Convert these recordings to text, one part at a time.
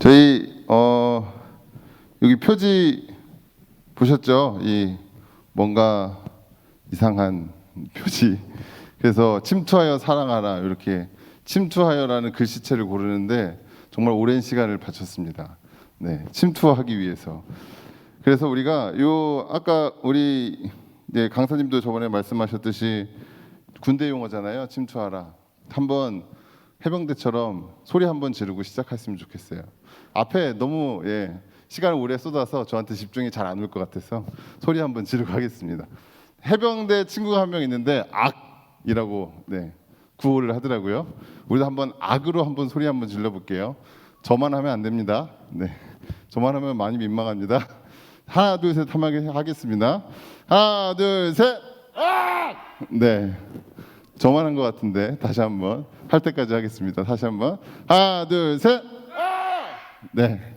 저희 여기 표지 보셨죠? 이 뭔가 이상한 표지. 그래서 침투하여 사랑하라, 이렇게 침투하여라는 글씨체를 고르는데 정말 오랜 시간을 바쳤습니다. 네, 침투하기 위해서. 그래서 우리가 아까 우리 강사님도 저번에 말씀하셨듯이 군대 용어잖아요. 침투하라. 한번 해병대처럼 소리 한번 지르고 시작했으면 좋겠어요. 앞에 너무 시간을 오래 쏟아서 저한테 집중이 잘 안 올 것 같아서 소리 한번 지르고 하겠습니다. 해병대 친구가 한 명 있는데 악이라고 구호를 하더라고요. 우리도 한번 악으로 한번 소리 한번 질러볼게요. 저만 하면 안 됩니다. 저만 하면 많이 민망합니다. 하나 둘 셋 한번 하겠습니다. 하나 둘 셋 악! 저만 한 것 같은데 다시 한번 할 때까지 하겠습니다. 다시 한번 하나 둘 셋 악!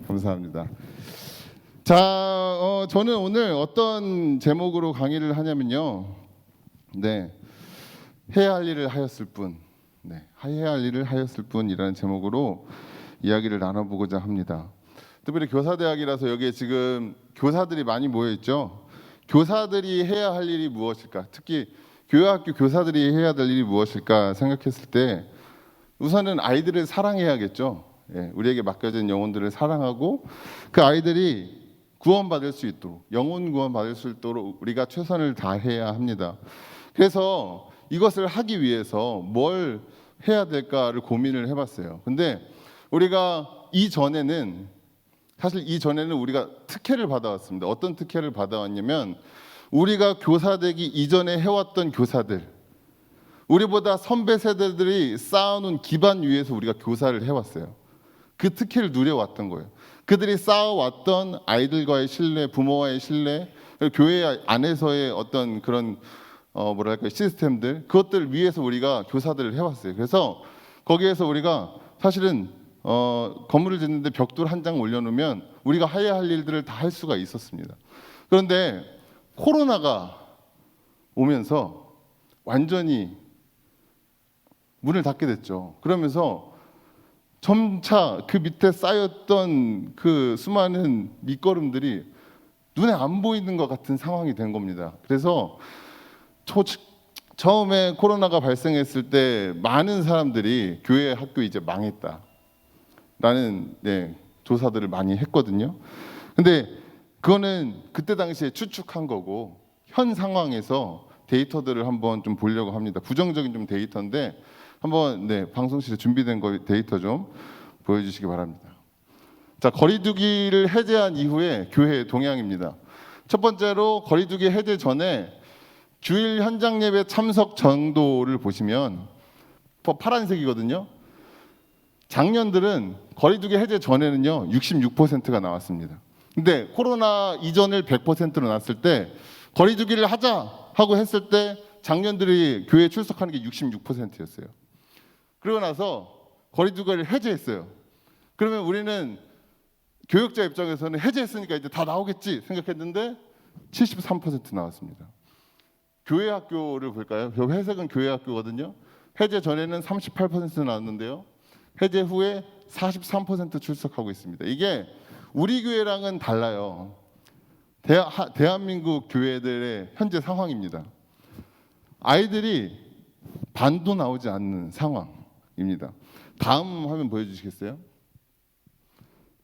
감사합니다. 자, 저는 오늘 어떤 제목으로 강의를 하냐면요. 해야 할 일을 하였을 뿐, 해야 할 일을 하였을 뿐이라는 제목으로 이야기를 나눠보고자 합니다. 특별히 교사대학이라서 여기에 지금 교사들이 많이 모여 있죠. 교사들이 해야 할 일이 무엇일까? 특히 교회학교 교사들이 해야 될 일이 무엇일까 생각했을 때 우선은 아이들을 사랑해야겠죠. 우리에게 맡겨진 영혼들을 사랑하고 그 아이들이 구원받을 수 있도록, 영혼 구원받을 수 있도록 우리가 최선을 다해야 합니다. 그래서 이것을 하기 위해서 뭘 해야 될까를 고민을 해봤어요. 근데 우리가 이전에는 우리가 특혜를 받아왔습니다. 어떤 특혜를 받아왔냐면 우리가 교사 되기 이전에 해왔던 교사들, 우리보다 선배 세대들이 쌓아놓은 기반 위에서 우리가 교사를 해왔어요. 그 특혜를 누려왔던 거예요. 그들이 쌓아왔던 아이들과의 신뢰, 부모와의 신뢰, 교회 안에서의 어떤 그런 시스템들, 그것들 위해서 우리가 교사들을 해왔어요. 그래서 거기에서 우리가 사실은 건물을 짓는데 벽돌 한 장 올려놓으면 우리가 해야 할 일들을 다 할 수가 있었습니다. 그런데 코로나가 오면서 완전히 문을 닫게 됐죠. 그러면서 점차 그 밑에 쌓였던 그 수많은 밑거름들이 눈에 안 보이는 것 같은 상황이 된 겁니다. 그래서 처음에 코로나가 발생했을 때 많은 사람들이 교회 학교 이제 망했다라는 조사들을 많이 했거든요. 근데 그거는 그때 당시에 추측한 거고 현 상황에서 데이터들을 한번 좀 보려고 합니다. 부정적인 좀 데이터인데 한번 방송실에 준비된 데이터 좀 보여주시기 바랍니다. 자, 거리두기를 해제한 이후에 교회 동향입니다. 첫 번째로 거리두기 해제 전에 주일 현장 예배 참석 정도를 보시면 파란색이거든요. 작년들은 거리두기 해제 전에는요 66%가 나왔습니다. 근데 코로나 이전을 100%로 놨을 때 거리두기를 하자 하고 했을 때 작년들이 교회에 출석하는 게 66%였어요. 그러고 나서 거리두기를 해제했어요. 그러면 우리는 교육자 입장에서는 해제했으니까 이제 다 나오겠지 생각했는데 73% 나왔습니다. 교회 학교를 볼까요? 회색은 교회 학교거든요. 해제 전에는 38% 나왔는데요. 해제 후에 43% 출석하고 있습니다. 이게 우리 교회랑은 달라요. 대한민국 교회들의 현재 상황입니다. 아이들이 반도 나오지 않는 상황입니다. 다음 화면 보여주시겠어요?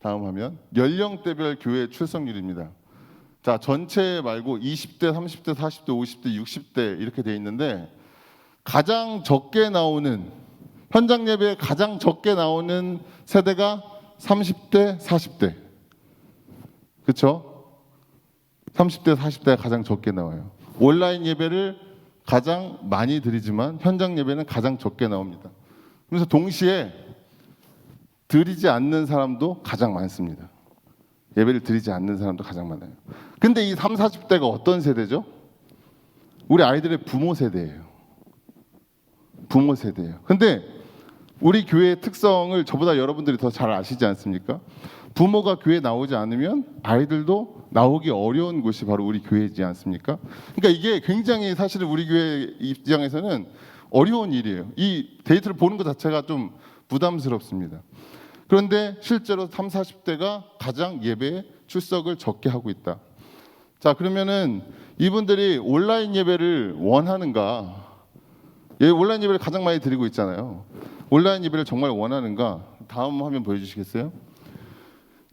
다음 화면. 연령대별 교회 출석률입니다. 자, 전체 말고 20대, 30대, 40대, 50대, 60대 이렇게 돼 있는데 가장 적게 나오는 현장 예배에 가장 적게 나오는 세대가 30대, 40대. 그렇죠? 30대, 40대가 가장 적게 나와요. 온라인 예배를 가장 많이 드리지만 현장 예배는 가장 적게 나옵니다. 그래서 동시에 드리지 않는 사람도 가장 많습니다. 예배를 드리지 않는 사람도 가장 많아요. 근데 이 30, 40대가 어떤 세대죠? 우리 아이들의 부모 세대예요. 부모 세대예요. 근데 우리 교회의 특성을 저보다 여러분들이 더 잘 아시지 않습니까? 부모가 교회에 나오지 않으면 아이들도 나오기 어려운 곳이 바로 우리 교회이지 않습니까? 그러니까 이게 굉장히 사실은 우리 교회 입장에서는 어려운 일이에요. 이 데이터를 보는 것 자체가 좀 부담스럽습니다. 그런데 실제로 30, 40대가 가장 예배에 출석을 적게 하고 있다. 자, 그러면은 이분들이 온라인 예배를 원하는가? 온라인 예배를 가장 많이 드리고 있잖아요. 온라인 예배를 정말 원하는가? 다음 화면 보여주시겠어요?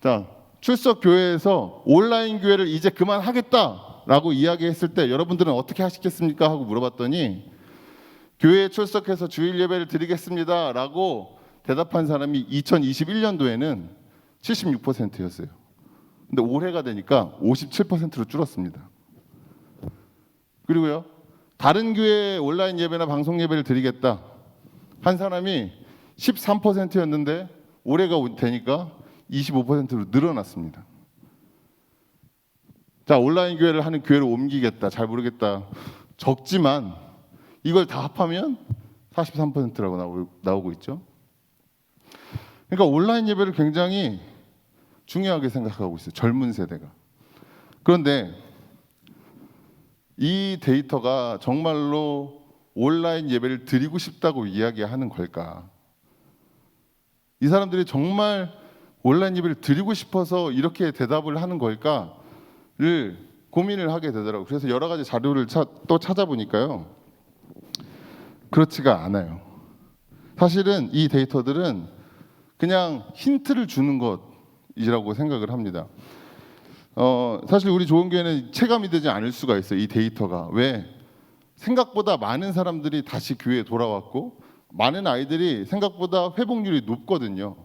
자, 출석 교회에서 온라인 교회를 이제 그만하겠다라고 이야기했을 때 여러분들은 어떻게 하시겠습니까? 하고 물어봤더니 교회에 출석해서 주일 예배를 드리겠습니다라고 대답한 사람이 2021년도에는 76%였어요. 근데 올해가 되니까 57%로 줄었습니다. 그리고요, 다른 교회 온라인 예배나 방송 예배를 드리겠다 한 사람이 13%였는데 올해가 되니까 25%로 늘어났습니다. 자, 온라인 교회를 하는 교회로 옮기겠다, 잘 모르겠다, 적지만 이걸 다 합하면 43%라고 나오고 있죠. 그러니까 온라인 예배를 굉장히 중요하게 생각하고 있어요, 젊은 세대가. 그런데 이 데이터가 정말로 온라인 예배를 드리고 싶다고 이야기하는 걸까? 이 사람들이 정말 온라인 예배를 드리고 싶어서 이렇게 대답을 하는 걸까를 고민을 하게 되더라고요. 그래서 여러 가지 자료를 또 찾아보니까요, 그렇지가 않아요. 사실은 이 데이터들은 그냥 힌트를 주는 것이라고 생각을 합니다. 사실 우리 좋은교회는 체감이 되지 않을 수가 있어요. 이 데이터가 왜 생각보다 많은 사람들이 다시 교회에 돌아왔고 많은 아이들이 생각보다 회복률이 높거든요.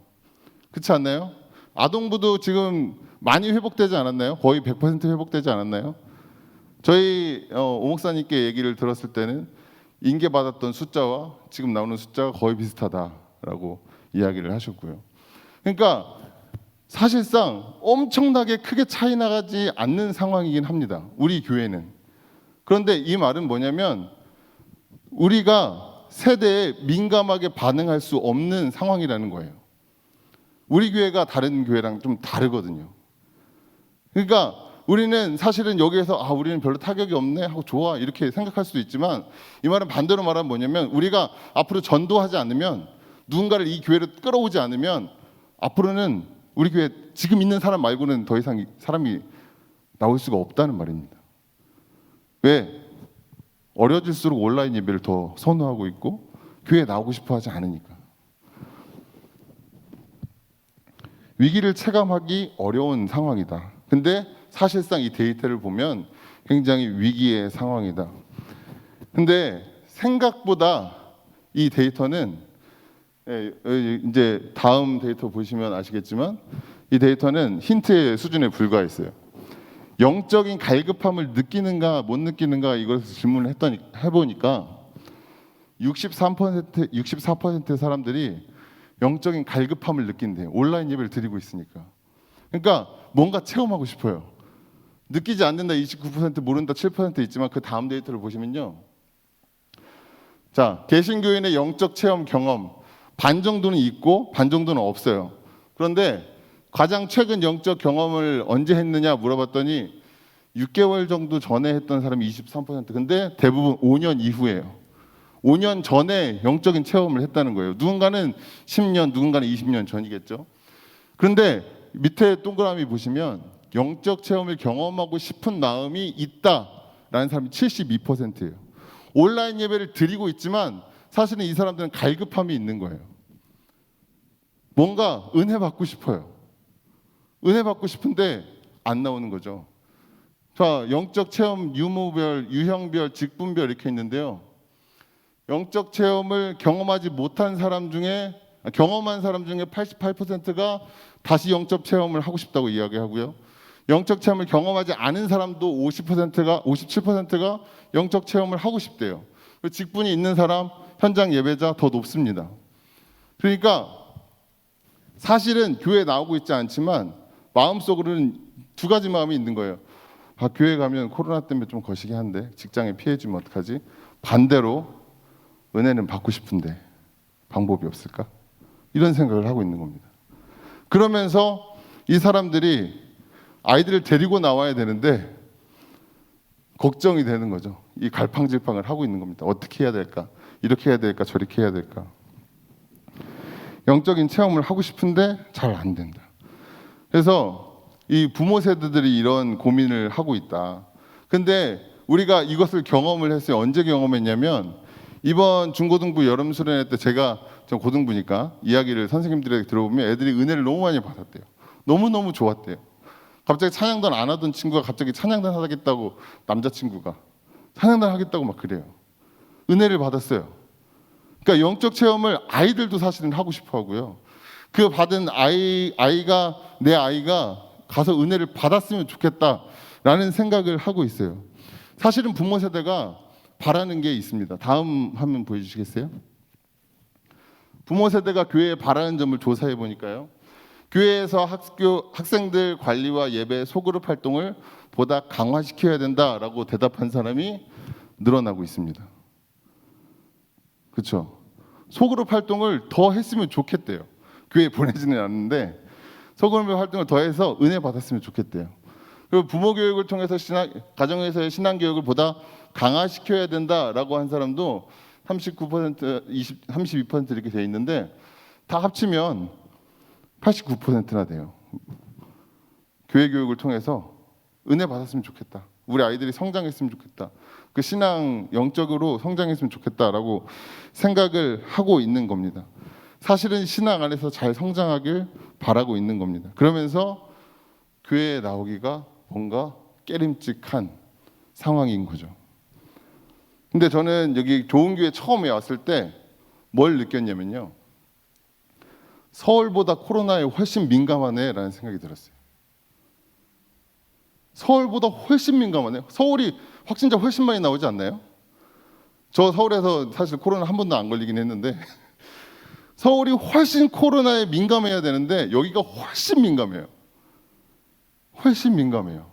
그렇지 않나요? 아동부도 지금 많이 회복되지 않았나요? 거의 100% 회복되지 않았나요? 저희 오 목사님께 얘기를 들었을 때는 인계받았던 숫자와 지금 나오는 숫자가 거의 비슷하다라고 이야기를 하셨고요. 그러니까 사실상 엄청나게 크게 차이 나가지 않는 상황이긴 합니다, 우리 교회는. 그런데 이 말은 뭐냐면 우리가 세대에 민감하게 반응할 수 없는 상황이라는 거예요. 우리 교회가 다른 교회랑 좀 다르거든요. 그러니까 우리는 사실은 여기에서 우리는 별로 타격이 없네 하고 좋아 이렇게 생각할 수도 있지만, 이 말은 반대로 말하면 뭐냐면 우리가 앞으로 전도하지 않으면, 누군가를 이 교회로 끌어오지 않으면 앞으로는 우리 교회 지금 있는 사람 말고는 더 이상 사람이 나올 수가 없다는 말입니다. 왜? 어려질수록 온라인 예배를 더 선호하고 있고 교회에 나오고 싶어 하지 않으니까. 위기를 체감하기 어려운 상황이다. 근데 사실상 이 데이터를 보면 굉장히 위기의 상황이다. 근데 생각보다 이 데이터는, 이제 다음 데이터 보시면 아시겠지만 이 데이터는 힌트의 수준에 불과했어요. 영적인 갈급함을 느끼는가 못 느끼는가 이걸 질문을 해보니까 64%의 사람들이 영적인 갈급함을 느낀대요. 온라인 예배를 드리고 있으니까. 그러니까 뭔가 체험하고 싶어요. 느끼지 않는다 29%, 모른다 7% 있지만 그 다음 데이터를 보시면요, 자, 개신교인의 영적 체험 경험 반 정도는 있고 반 정도는 없어요. 그런데 가장 최근 영적 경험을 언제 했느냐 물어봤더니 6개월 정도 전에 했던 사람이 23%. 근데 대부분 5년 이후예요. 5년 전에 영적인 체험을 했다는 거예요. 누군가는 10년, 누군가는 20년 전이겠죠. 그런데 밑에 동그라미 보시면 영적 체험을 경험하고 싶은 마음이 있다라는 사람이 72%예요. 온라인 예배를 드리고 있지만 사실은 이 사람들은 갈급함이 있는 거예요. 뭔가 은혜 받고 싶어요. 은혜 받고 싶은데 안 나오는 거죠. 자, 영적 체험 유무별, 유형별, 직분별 이렇게 있는데요. 영적 체험을 경험하지 못한 사람 중에, 경험한 사람 중에 88%가 다시 영적 체험을 하고 싶다고 이야기하고요. 영적 체험을 경험하지 않은 사람도 57%가 영적 체험을 하고 싶대요. 직분이 있는 사람, 현장 예배자 더 높습니다. 그러니까 사실은 교회에 나오고 있지 않지만 마음속으로는 두 가지 마음이 있는 거예요. 교회 가면 코로나 때문에 좀 거시기 한데 직장에 피해 주면 어떡하지? 반대로 은혜는 받고 싶은데 방법이 없을까? 이런 생각을 하고 있는 겁니다. 그러면서 이 사람들이 아이들을 데리고 나와야 되는데 걱정이 되는 거죠. 이 갈팡질팡을 하고 있는 겁니다. 어떻게 해야 될까? 이렇게 해야 될까? 저렇게 해야 될까? 영적인 체험을 하고 싶은데 잘 안 된다. 그래서 이 부모 세대들이 이런 고민을 하고 있다. 근데 우리가 이것을 경험을 했어요. 언제 경험했냐면 이번 중고등부 여름 수련회 때 제가 전 고등부니까 이야기를 선생님들에게 들어보면 애들이 은혜를 너무 많이 받았대요. 너무너무 좋았대요. 갑자기 찬양단 안 하던 친구가 갑자기 찬양단 하겠다고, 남자친구가 찬양단 하겠다고 막 그래요. 은혜를 받았어요. 그러니까 영적 체험을 아이들도 사실은 하고 싶어 하고요. 그 받은 아이가 내 아이가 가서 은혜를 받았으면 좋겠다라는 생각을 하고 있어요. 사실은 부모 세대가 바라는 게 있습니다. 다음 화면 보여주시겠어요? 부모 세대가 교회에 바라는 점을 조사해 보니까요. 교회에서 학생들 관리와 예배 소그룹 활동을 보다 강화시켜야 된다라고 대답한 사람이 늘어나고 있습니다. 그렇죠? 소그룹 활동을 더 했으면 좋겠대요. 교회에 보내지는 않는데 소그룹 활동을 더 해서 은혜 받았으면 좋겠대요. 그리고 부모 교육을 통해서 가정에서의 신앙 교육을 보다 강화시켜야 된다라고 한 사람도 39%, 32% 이렇게 돼 있는데 다 합치면 89%나 돼요. 교회 교육을 통해서 은혜 받았으면 좋겠다. 우리 아이들이 성장했으면 좋겠다. 그 신앙 영적으로 성장했으면 좋겠다라고 생각을 하고 있는 겁니다. 사실은 신앙 안에서 잘 성장하길 바라고 있는 겁니다. 그러면서 교회에 나오기가 뭔가 깨림직한 상황인 거죠. 근데 저는 여기 좋은 교회 처음에 왔을 때 뭘 느꼈냐면요. 서울보다 코로나에 훨씬 민감하네라는 생각이 들었어요. 서울보다 훨씬 민감하네요. 서울이 확진자 훨씬 많이 나오지 않나요? 저 서울에서 사실 코로나 한 번도 안 걸리긴 했는데 서울이 훨씬 코로나에 민감해야 되는데 여기가 훨씬 민감해요. 훨씬 민감해요.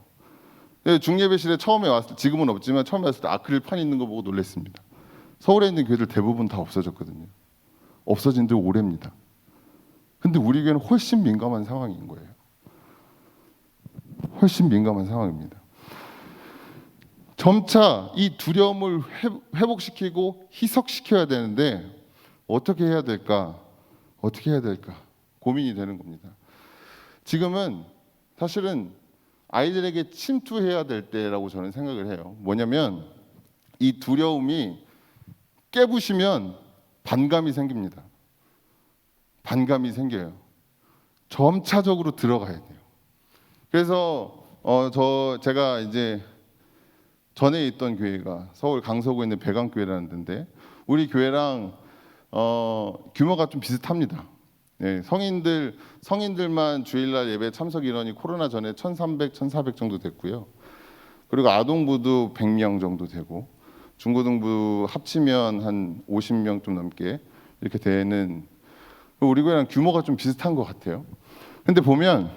중예배실에 처음에 왔을 때, 지금은 없지만 처음에 왔을 때 아크릴판 있는 거 보고 놀랐습니다. 서울에 있는 교회들 대부분 다 없어졌거든요. 없어진 지 오래입니다. 근데 우리 교회는 훨씬 민감한 상황인 거예요. 훨씬 민감한 상황입니다. 점차 이 두려움을 회복시키고 희석시켜야 되는데 어떻게 해야 될까? 어떻게 해야 될까? 고민이 되는 겁니다. 지금은 사실은 아이들에게 침투해야 될 때라고 저는 생각을 해요. 뭐냐면 이 두려움이 깨부시면 반감이 생깁니다. 반감이 생겨요. 점차적으로 들어가야 돼요. 그래서 제가 이제 전에 있던 교회가 서울 강서구에 있는 배강교회라는 데인데 우리 교회랑 규모가 좀 비슷합니다. 네, 성인들만 주일날 예배 참석 인원이 코로나 전에 1,300, 1,400 정도 됐고요. 그리고 아동부도 100명 정도 되고 중고등부 합치면 한 50명 좀 넘게 이렇게 되는 우리 교회랑 규모가 좀 비슷한 것 같아요. 근데 보면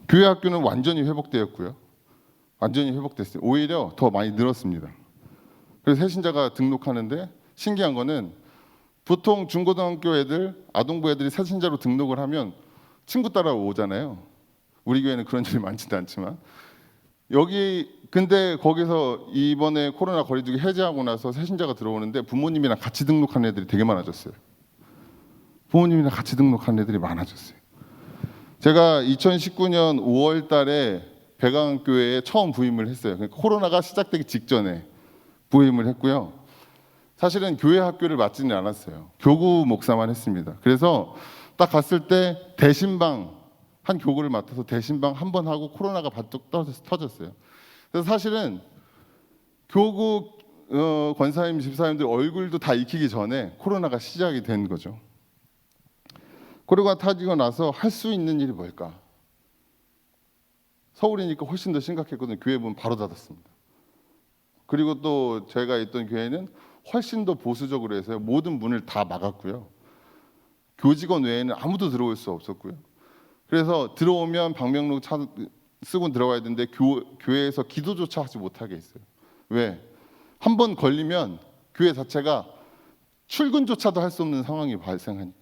교회 학교는 완전히 회복되었고요. 완전히 회복됐어요. 오히려 더 많이 늘었습니다. 그래서 새신자가 등록하는데 신기한 거는 보통 중고등학교 애들, 아동부 애들이 새신자로 등록을 하면 친구 따라 오잖아요. 우리 교회는 그런 일이 많지도 않지만 근데 거기서 이번에 코로나 거리두기 해제하고 나서 새신자가 들어오는데 부모님이랑 같이 등록한 애들이 되게 많아졌어요. 부모님이랑 같이 등록한 애들이 많아졌어요. 제가 2019년 5월 달에 배강교회에 처음 부임을 했어요. 그러니까 코로나가 시작되기 직전에 부임을 했고요. 사실은 교회 학교를 맡지는 않았어요. 교구 목사만 했습니다. 그래서 딱 갔을 때 대신방 한 교구를 맡아서 대신방 한 번 하고 코로나가 바짝 터졌어요. 그래서 사실은 교구 권사님, 집사님들 얼굴도 다 익히기 전에 코로나가 시작이 된 거죠. 코로나가 터지고 나서 할 수 있는 일이 뭘까? 서울이니까 훨씬 더 심각했거든요. 교회 문 바로 닫았습니다. 그리고 또 제가 있던 교회는 훨씬 더 보수적으로 해서 모든 문을 다 막았고요. 교직원 외에는 아무도 들어올 수 없었고요. 그래서 들어오면 방명록 쓰고 들어가야 되는데 교회에서 기도조차 하지 못하게 했어요. 왜? 한 번 걸리면 교회 자체가 출근조차도 할 수 없는 상황이 발생하니까.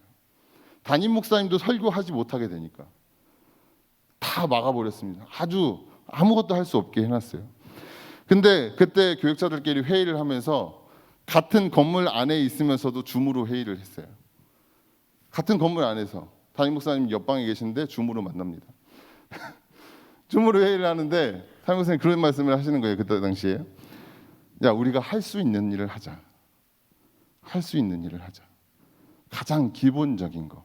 담임 목사님도 설교하지 못하게 되니까. 다 막아버렸습니다. 아주 아무것도 할 수 없게 해놨어요. 근데 그때 교육자들끼리 회의를 하면서 같은 건물 안에 있으면서도 줌으로 회의를 했어요. 같은 건물 안에서 담임 목사님 옆방에 계신데 줌으로 만납니다. 줌으로 회의를 하는데 담임 목사님 그런 말씀을 하시는 거예요. 그때 당시에 야 우리가 할 수 있는 일을 하자. 할 수 있는 일을 하자. 가장 기본적인 거,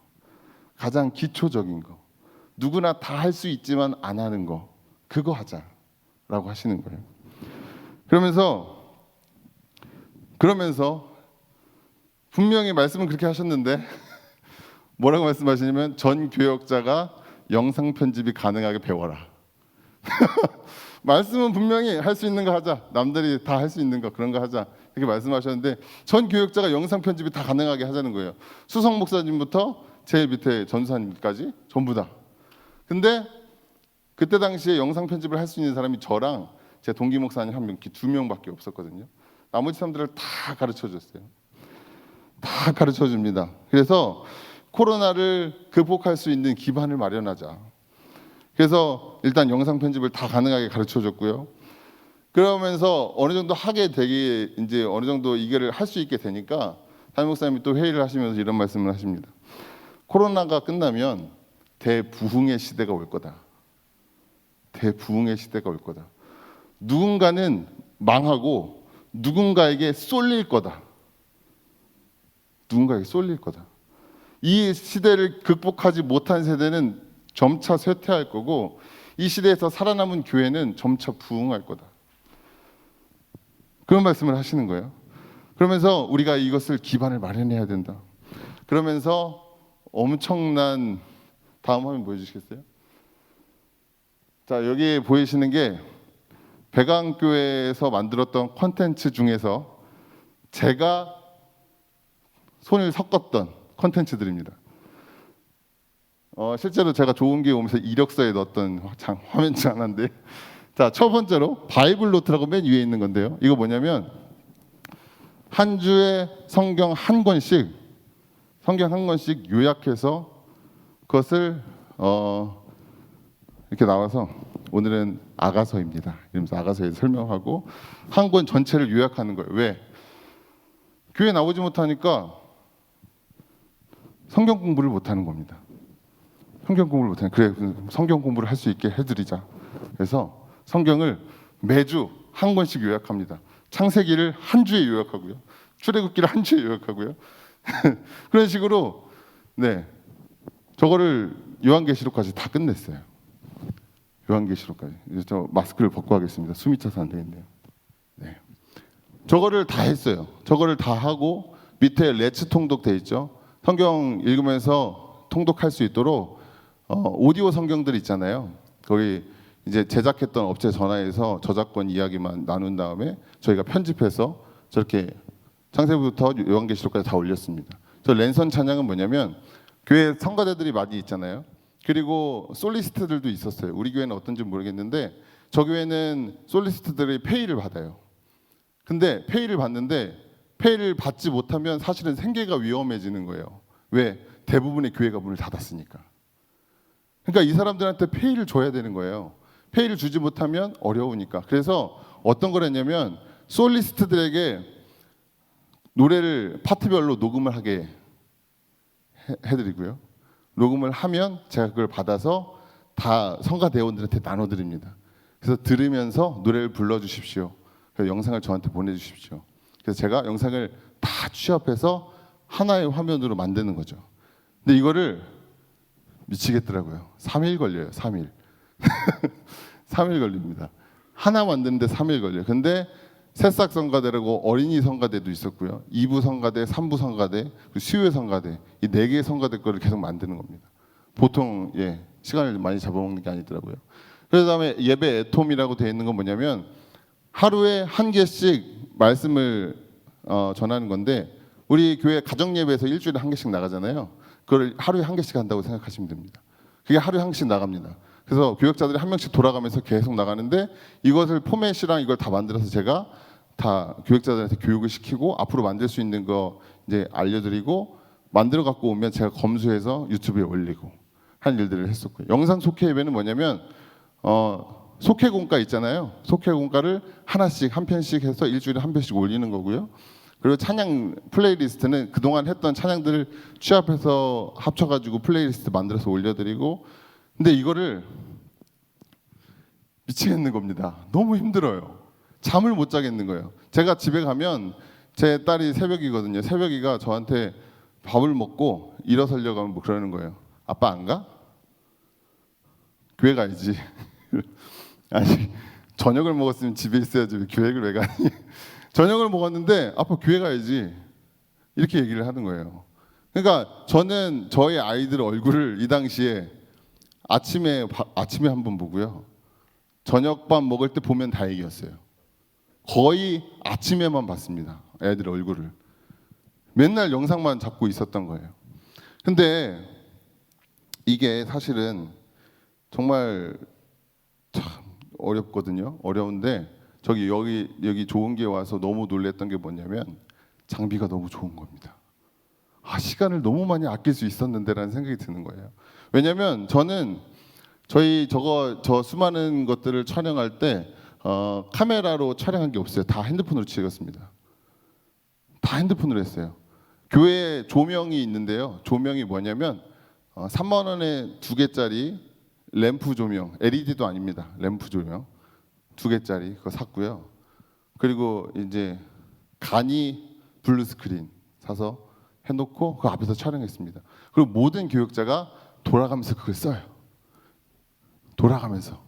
가장 기초적인 거, 누구나 다 할 수 있지만 안 하는 거, 그거 하자라고 하시는 거예요. 그러면서 분명히 말씀은 그렇게 하셨는데 뭐라고 말씀하시냐면 전 교역자가 영상 편집이 가능하게 배워라. 말씀은 분명히 할 수 있는 거 하자. 남들이 다 할 수 있는 거 그런 거 하자. 이렇게 말씀하셨는데 전 교역자가 영상 편집이 다 가능하게 하자는 거예요. 수석 목사님부터 제일 밑에 전사님까지 전부 다. 근데 그때 당시에 영상 편집을 할 수 있는 사람이 저랑 제 동기 목사님 한 명, 두 명밖에 없었거든요. 나머지 사람들을 다 가르쳐 줬어요. 다 가르쳐 줍니다. 그래서 코로나를 극복할 수 있는 기반을 마련하자. 그래서 일단 영상 편집을 다 가능하게 가르쳐 줬고요. 그러면서 어느 정도 하게 되기 이제 어느 정도 이거를 할 수 있게 되니까 담임 목사님이 또 회의를 하시면서 이런 말씀을 하십니다. 코로나가 끝나면 대부흥의 시대가 올 거다. 대부흥의 시대가 올 거다. 누군가는 망하고 누군가에게 쏠릴 거다. 누군가에게 쏠릴 거다. 이 시대를 극복하지 못한 세대는 점차 쇠퇴할 거고 이 시대에서 살아남은 교회는 점차 부흥할 거다. 그런 말씀을 하시는 거예요. 그러면서 우리가 이것을 기반을 마련해야 된다. 그러면서 엄청난 다음 화면 보여주시겠어요? 자 여기 보이시는 게 배강교회에서 만들었던 콘텐츠 중에서 제가 손을 섞었던 콘텐츠들입니다. 실제로 제가 좋은 기회 오면서 이력서에 넣었던 화면 중 하나인데 자, 첫 번째로 바이블 노트라고 맨 위에 있는 건데요. 이거 뭐냐면 한 주에 성경 한 권씩 요약해서 그것을 이렇게 나와서 오늘은 아가서입니다. 이러면서 아가서에 설명하고 한 권 전체를 요약하는 거예요. 왜? 교회 나오지 못하니까 성경 공부를 못하는 겁니다. 성경 공부를 못하는 그래 성경 공부를 할 수 있게 해드리자. 그래서 성경을 매주 한 권씩 요약합니다. 창세기를 한 주에 요약하고요. 출애굽기를 한 주에 요약하고요. 그런 식으로 네 저거를 요한계시록까지 다 끝냈어요. 요한계시록까지. 이제 저 마스크를 벗고 하겠습니다. 숨이 차서 안 되겠네요. 네. 저거를 다 했어요. 저거를 다 하고 밑에 레츠 통독 돼 있죠. 성경 읽으면서 통독할 수 있도록 오디오 성경들 있잖아요. 거기 이제 제작했던 업체 전화해서 저작권 이야기만 나눈 다음에 저희가 편집해서 저렇게 창세기부터 요한계시록까지 다 올렸습니다. 저 랜선 찬양은 뭐냐면 교회 성가대들이 많이 있잖아요. 그리고 솔리스트들도 있었어요. 우리 교회는 어떤지 모르겠는데 저 교회는 솔리스트들이 페이를 받아요. 근데 페이를 받는데 페이를 받지 못하면 사실은 생계가 위험해지는 거예요. 왜? 대부분의 교회가 문을 닫았으니까. 그러니까 이 사람들한테 페이를 줘야 되는 거예요. 페이를 주지 못하면 어려우니까. 그래서 어떤 걸 했냐면 솔리스트들에게 노래를 파트별로 녹음을 하게 해드리고요. 녹음을 하면 제가 그걸 받아서 다 성가대원들한테 나눠드립니다. 그래서 들으면서 노래를 불러주십시오. 그래서 영상을 저한테 보내주십시오. 그래서 제가 영상을 다 취합해서 하나의 화면으로 만드는 거죠. 근데 이거를 미치겠더라고요. 3일 걸려요. 3일. 3일 걸립니다. 하나 만드는데 3일 걸려요. 근데 새싹 성가대라고 어린이 성가대도 있었고요. 2부 성가대, 3부 성가대, 수요 성가대 이 4개의 성가대 거를 계속 만드는 겁니다. 보통 시간을 많이 잡아먹는 게 아니더라고요. 그래서 다음에 예배 애톰이라고 되어 있는 건 뭐냐면 하루에 한 개씩 말씀을 전하는 건데 우리 교회 가정 예배에서 일주일에 한 개씩 나가잖아요. 그걸 하루에 한 개씩 한다고 생각하시면 됩니다. 그게 하루에 한 개씩 나갑니다. 그래서 교역자들이 한 명씩 돌아가면서 계속 나가는데 이것을 포맷이랑 이걸 다 만들어서 제가 다 교역자들한테 교육을 시키고 앞으로 만들 수 있는 거 이제 알려드리고 만들어 갖고 오면 제가 검수해서 유튜브에 올리고 한 일들을 했었고요. 영상 속회 예배는 뭐냐면 속회 공가 있잖아요. 속회 공가를 하나씩 한 편씩 해서 일주일에 한 편씩 올리는 거고요. 그리고 찬양 플레이리스트는 그동안 했던 찬양들을 취합해서 합쳐가지고 플레이리스트 만들어서 올려드리고, 근데 이거를 미치겠는 겁니다. 너무 힘들어요. 잠을 못 자겠는 거예요. 제가 집에 가면 제 딸이 새벽이거든요. 새벽이가 저한테 밥을 먹고 일어서려고 하면 뭐 그러는 거예요. 아빠 안 가? 교회 가야지. 아니, 저녁을 먹었으면 집에 있어야지 왜 교회를 왜 가니? 저녁을 먹었는데 아빠 교회 가야지. 이렇게 얘기를 하는 거예요. 그러니까 저는 저의 아이들 얼굴을 이 당시에 아침에 한번 보고요. 저녁밥 먹을 때 보면 다행이었어요. 거의 아침에만 봤습니다. 애들 얼굴을. 맨날 영상만 잡고 있었던 거예요. 근데 이게 사실은 정말 참 어렵거든요. 어려운데 여기 좋은 게 와서 너무 놀랬던 게 뭐냐면 장비가 너무 좋은 겁니다. 시간을 너무 많이 아낄 수 있었는데라는 생각이 드는 거예요. 왜냐면 저는 저 수많은 것들을 촬영할 때 카메라로 촬영한 게 없어요. 다 핸드폰으로 찍었습니다. 다 핸드폰으로 했어요. 교회에 조명이 있는데요. 조명이 뭐냐면 3만 원에 2개짜리 램프 조명, LED도 아닙니다. 램프 조명 2개짜리 그거 샀고요. 그리고 이제 간이 블루 스크린 사서 해놓고 그 앞에서 촬영했습니다. 그리고 모든 교육자가 돌아가면서 그걸 써요. 돌아가면서.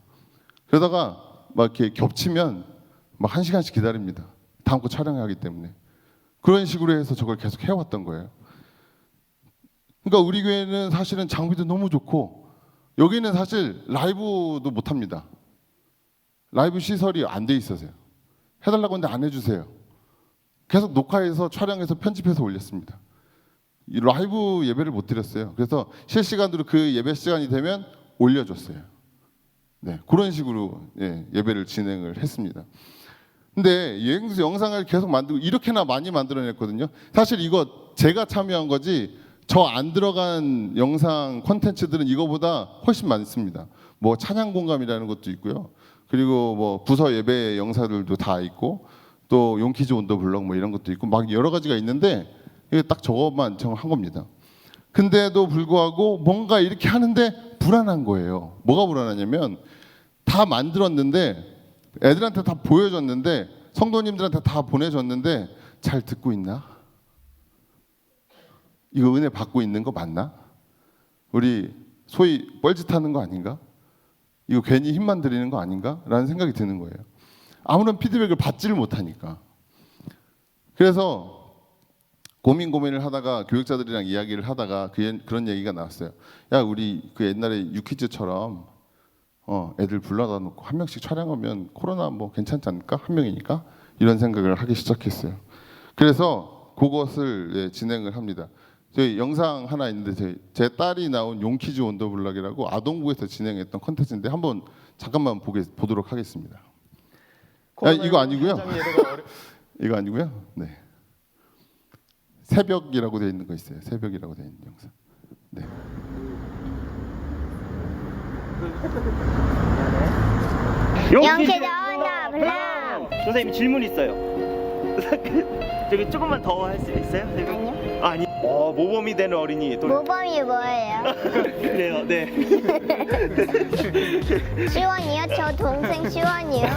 그러다가 막 이렇게 겹치면 막 1시간씩 기다립니다. 다음 거 촬영해야 하기 때문에. 그런 식으로 해서 저걸 계속 해왔던 거예요. 그러니까 우리 교회는 사실은 장비도 너무 좋고 여기는 사실 라이브도 못합니다. 라이브 시설이 안 돼 있어서요. 해달라고 하는데 안 해주세요. 계속 녹화해서 촬영해서 편집해서 올렸습니다. 이 라이브 예배를 못 드렸어요. 그래서 실시간으로 그 예배 시간이 되면 올려줬어요. 네, 그런 식으로 예배를 진행을 했습니다. 근데 영상을 계속 만들고 이렇게나 많이 만들어냈거든요. 사실 이거 제가 참여한 거지 저 안 들어간 영상 콘텐츠들은 이거보다 훨씬 많습니다. 뭐 찬양 공감이라는 것도 있고요. 그리고 뭐 부서 예배 영상들도 다 있고 또 용키즈 온더 블럭 뭐 이런 것도 있고 막 여러 가지가 있는데 이게 딱 저것만 한 겁니다. 근데도 불구하고 뭔가 이렇게 하는데 불안한 거예요. 뭐가 불안하냐면 다 만들었는데 애들한테 다 보여줬는데 성도님들한테 다 보내줬는데 잘 듣고 있나? 이거 은혜 받고 있는 거 맞나? 우리 소위 뻘짓하는 거 아닌가? 이거 괜히 힘만 들이는 거 아닌가? 라는 생각이 드는 거예요. 아무런 피드백을 받지를 못하니까. 그래서 고민을 하다가 교육자들이랑 이야기를 하다가 그런 얘기가 나왔어요. 야, 우리 그 옛날에 유퀴즈처럼 애들 불러다 놓고 한 명씩 촬영하면 코로나 뭐 괜찮지 않을까? 한 명이니까 이런 생각을 하기 시작했어요. 그래서 그것을 진행을 합니다. 저희 영상 하나 있는데 제 딸이 나온 용키즈 원더블럭이라고 아동부에서 진행했던 콘텐츠인데 한번 잠깐만 보도록 하겠습니다. 이거 아니고요. 이거 아니고요. 네. 새벽이라고 되어 있는 거 있어요. 새벽이라고 되어 있는 영상. 네. 용키즈 원더블럭. 선생님 질문 있어요. 저기 조금만 더 할 수 있어요? 아니요. 아니. 모범이 되는 어린이. 모범이 뭐예요? 그래요. 네. 시원이요? 저 동생 시원이요.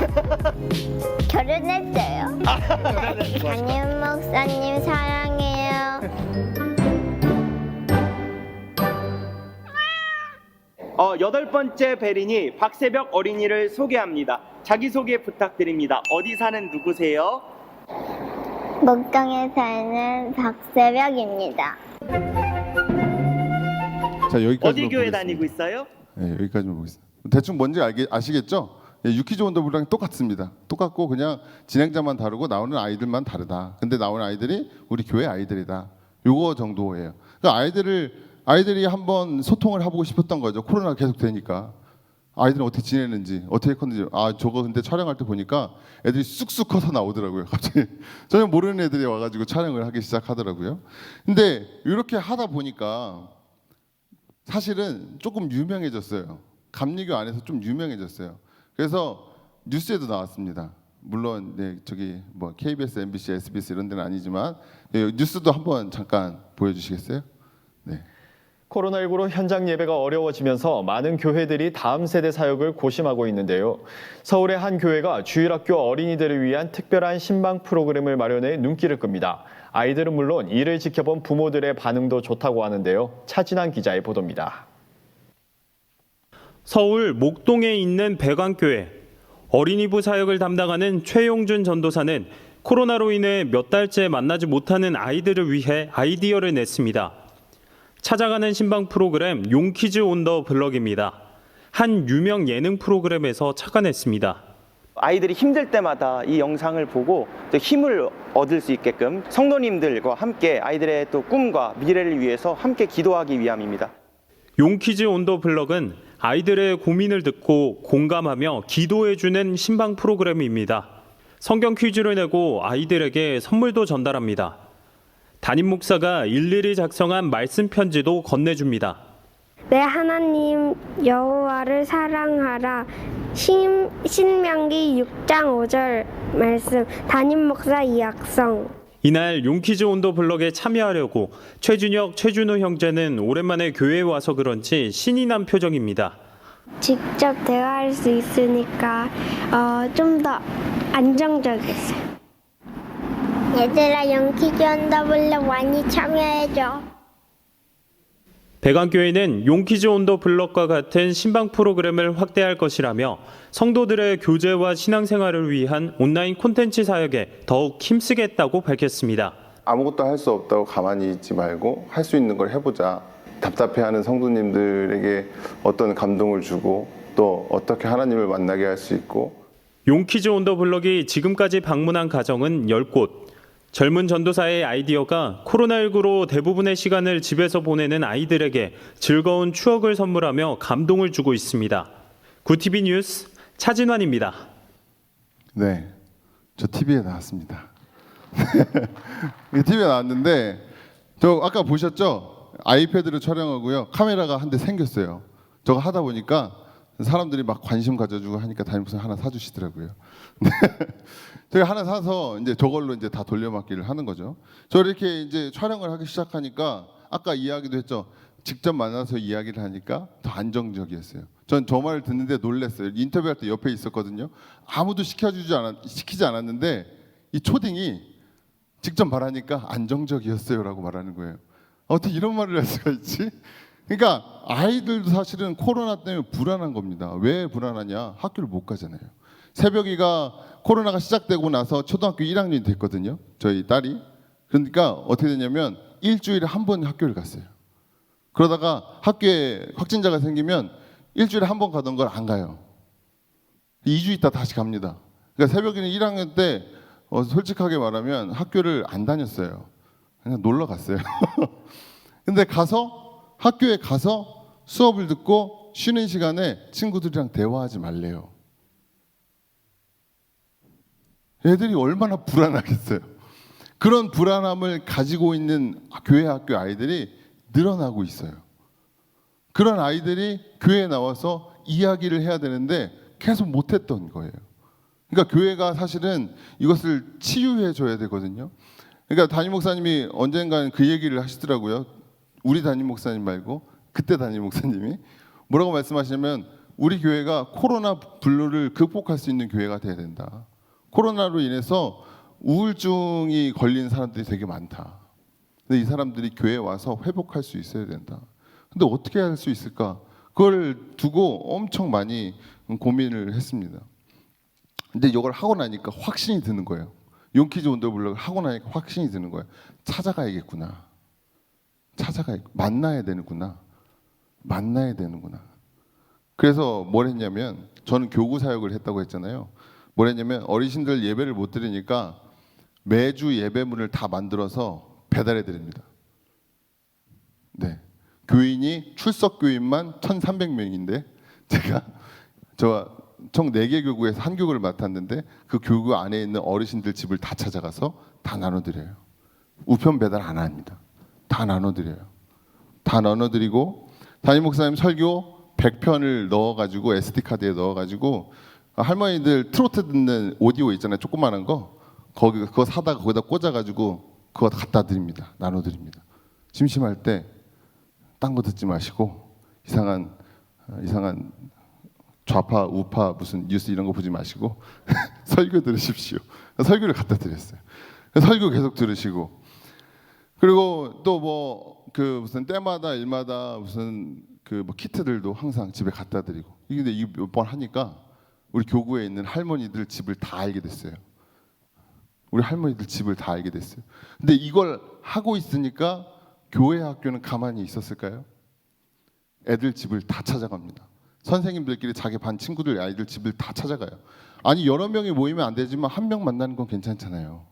결혼했어요. 담임 목사님 사랑해요. 여덟 번째 베린이 박새벽 어린이를 소개합니다. 자기소개 부탁드립니다. 어디 사는 누구세요? 목동에 사는 박새벽입니다. 자, 여기까지 어디 교회 다니고 있어요? 네, 여기까지만 보겠습니다. 대충 뭔지 아시겠죠? 유퀴즈 원더블럭이 똑같습니다. 똑같고 그냥 진행자만 다르고 나오는 아이들만 다르다. 근데 나오는 아이들이 우리 교회 아이들이다. 요거 정도예요. 그러니까 아이들이 한번 소통을 해보고 싶었던 거죠. 코로나가 계속 되니까. 아이들은 어떻게 지내는지, 어떻게 컸는지. 저거 근데 촬영할 때 보니까 애들이 쑥쑥 커서 나오더라고요. 갑자기 전혀 모르는 애들이 와가지고 촬영을 하기 시작하더라고요. 근데 이렇게 하다 보니까 사실은 조금 유명해졌어요. 감리교 안에서 좀 유명해졌어요. 그래서 뉴스에도 나왔습니다. 물론 네, 저기 뭐 KBS, MBC, SBS 이런 데는 아니지만 네, 뉴스도 한번 잠깐 보여주시겠어요? 네. 코로나19로 현장 예배가 어려워지면서 많은 교회들이 다음 세대 사역을 고심하고 있는데요. 서울의 한 교회가 주일학교 어린이들을 위한 특별한 신방 프로그램을 마련해 눈길을 끕니다. 아이들은 물론 이를 지켜본 부모들의 반응도 좋다고 하는데요. 차진환 기자의 보도입니다. 서울 목동에 있는 백안교회. 어린이부 사역을 담당하는 최용준 전도사는 코로나로 인해 몇 달째 만나지 못하는 아이들을 위해 아이디어를 냈습니다. 찾아가는 신방 프로그램 용키즈 온 더 블럭입니다. 한 유명 예능 프로그램에서 착안했습니다. 아이들이 힘들 때마다 이 영상을 보고 또 힘을 얻을 수 있게끔 성도님들과 함께 아이들의 또 꿈과 미래를 위해서 함께 기도하기 위함입니다. 용키즈 온 더 블럭은 아이들의 고민을 듣고 공감하며 기도해주는 신방 프로그램입니다. 성경 퀴즈를 내고 아이들에게 선물도 전달합니다. 담임 목사가 일일이 작성한 말씀 편지도 건네줍니다. 내 하나님 여호와를 사랑하라. 신명기 6장 5절 말씀. 담임 목사 이학성. 이날 용키즈 온 더 블럭에 참여하려고 최준혁, 최준호 형제는 오랜만에 교회에 와서 그런지 신이 난 표정입니다. 직접 대화할 수 있으니까 좀 더 안정적이었어요. 얘들아, 용키즈 온 더 블럭 많이 참여해줘. 백안교회는 용키즈 온 더 블럭과 같은 신방 프로그램을 확대할 것이라며 성도들의 교제와 신앙생활을 위한 온라인 콘텐츠 사역에 더욱 힘쓰겠다고 밝혔습니다. 아무것도 할 수 없다고 가만히 있지 말고 할 수 있는 걸 해보자. 답답해하는 성도님들에게 어떤 감동을 주고 또 어떻게 하나님을 만나게 할 수 있고. 용키즈 온 더 블럭이 지금까지 방문한 가정은 10곳. 젊은 전도사의 아이디어가 코로나19로 대부분의 시간을 집에서 보내는 아이들에게 즐거운 추억을 선물하며 감동을 주고 있습니다. 구TV 뉴스 차진환입니다. 네, 저 TV에 나왔습니다. TV에 나왔는데 저 아까 보셨죠? 아이패드로 촬영하고요. 카메라가 한 대 생겼어요. 저거 하다 보니까 사람들이 막 관심 가져주고 하니까 담임목사님 하나 사주시더라고요. 제가 하나 사서 이제 저걸로 이제 다 돌려막기를 하는 거죠. 저 이렇게 이제 촬영을 하기 시작하니까 아까 이야기도 했죠. 직접 만나서 이야기를 하니까 더 안정적이었어요. 전 저 말을 듣는데 놀랐어요. 인터뷰할 때 옆에 있었거든요. 아무도 시키지 않았는데 이 초딩이 직접 말하니까 안정적이었어요라고 말하는 거예요. 어떻게 이런 말을 할 수가 있지? 그러니까 아이들도 사실은 코로나 때문에 불안한 겁니다. 왜 불안하냐? 학교를 못 가잖아요. 새벽이가 코로나가 시작되고 나서 초등학교 1학년이 됐거든요. 저희 딸이. 그러니까 어떻게 되냐면 일주일에 한 번 학교를 갔어요. 그러다가 학교에 확진자가 생기면 일주일에 한 번 가던 걸 안 가요. 2주 있다 다시 갑니다. 그러니까 새벽에는 1학년 때 솔직하게 말하면 학교를 안 다녔어요. 그냥 놀러 갔어요. 근데 학교에 가서 수업을 듣고 쉬는 시간에 친구들이랑 대화하지 말래요. 애들이 얼마나 불안하겠어요. 그런 불안함을 가지고 있는 교회 학교 아이들이 늘어나고 있어요. 그런 아이들이 교회에 나와서 이야기를 해야 되는데 계속 못했던 거예요. 그러니까 교회가 사실은 이것을 치유해 줘야 되거든요. 그러니까 담임 목사님이 언젠가는 그 얘기를 하시더라고요. 우리 담임 목사님 말고 그때 담임 목사님이 뭐라고 말씀하시냐면 우리 교회가 코로나 블루를 극복할 수 있는 교회가 돼야 된다. 코로나로 인해서 우울증이 걸린 사람들이 되게 많다. 근데 이 사람들이 교회에 와서 회복할 수 있어야 된다. 근데 어떻게 할 수 있을까? 그걸 두고 엄청 많이 고민을 했습니다. 근데 이걸 하고 나니까 확신이 드는 거예요. 용키즈 온 더 블럭을 하고 나니까 확신이 드는 거예요. 찾아가야겠구나. 만나야 되는구나. 그래서 뭘 했냐면 저는 교구 사역을 했다고 했잖아요. 뭘 했냐면 어르신들 예배를 못 드리니까 매주 예배문을 다 만들어서 배달해 드립니다. 네. 교인이 출석 교인만 1,300명인데 제가 총 4개 교구에서 한 교구를 맡았는데 그 교구 안에 있는 어르신들 집을 다 찾아가서 다 나눠드려요. 우편 배달 안 합니다. 다 나눠드려요. 다 나눠드리고 담임 목사님 설교 100편을 넣어가지고 SD 카드에 넣어가지고 할머니들 트로트 듣는 오디오 있잖아요. 조그마한 거. 그거 사다가 거기다 꽂아가지고 그거 갖다 드립니다. 나눠드립니다. 심심할 때 딴 거 듣지 마시고 이상한 좌파 우파 무슨 뉴스 이런 거 보지 마시고 설교 들으십시오. 설교를 갖다 드렸어요. 설교 계속 들으시고, 그리고 또 뭐 그 무슨 때마다 일마다 무슨 그 뭐 키트들도 항상 집에 갖다 드리고. 근데 이 몇 번 하니까 우리 교구에 있는 할머니들 집을 다 알게 됐어요. 우리 할머니들 집을 다 알게 됐어요. 근데 이걸 하고 있으니까 교회 학교는 가만히 있었을까요? 애들 집을 다 찾아갑니다. 선생님들끼리 자기 반 친구들 아이들 집을 다 찾아가요. 아니 여러 명이 모이면 안 되지만 한 명 만나는 건 괜찮잖아요.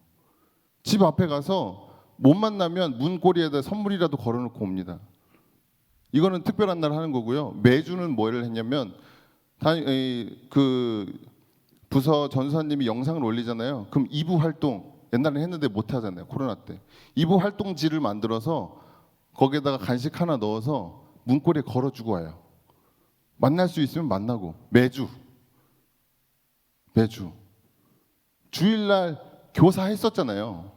집 앞에 가서 못 만나면 문고리에다 선물이라도 걸어놓고 옵니다. 이거는 특별한 날 하는 거고요. 매주는 뭐를 했냐면 그 부서 전사님이 영상을 올리잖아요. 그럼 2부 활동 옛날에 했는데 못 하잖아요. 코로나 때. 2부 활동지를 만들어서 거기에다가 간식 하나 넣어서 문고리에 걸어주고 와요. 만날 수 있으면 만나고. 매주 주일날 교사 했었잖아요.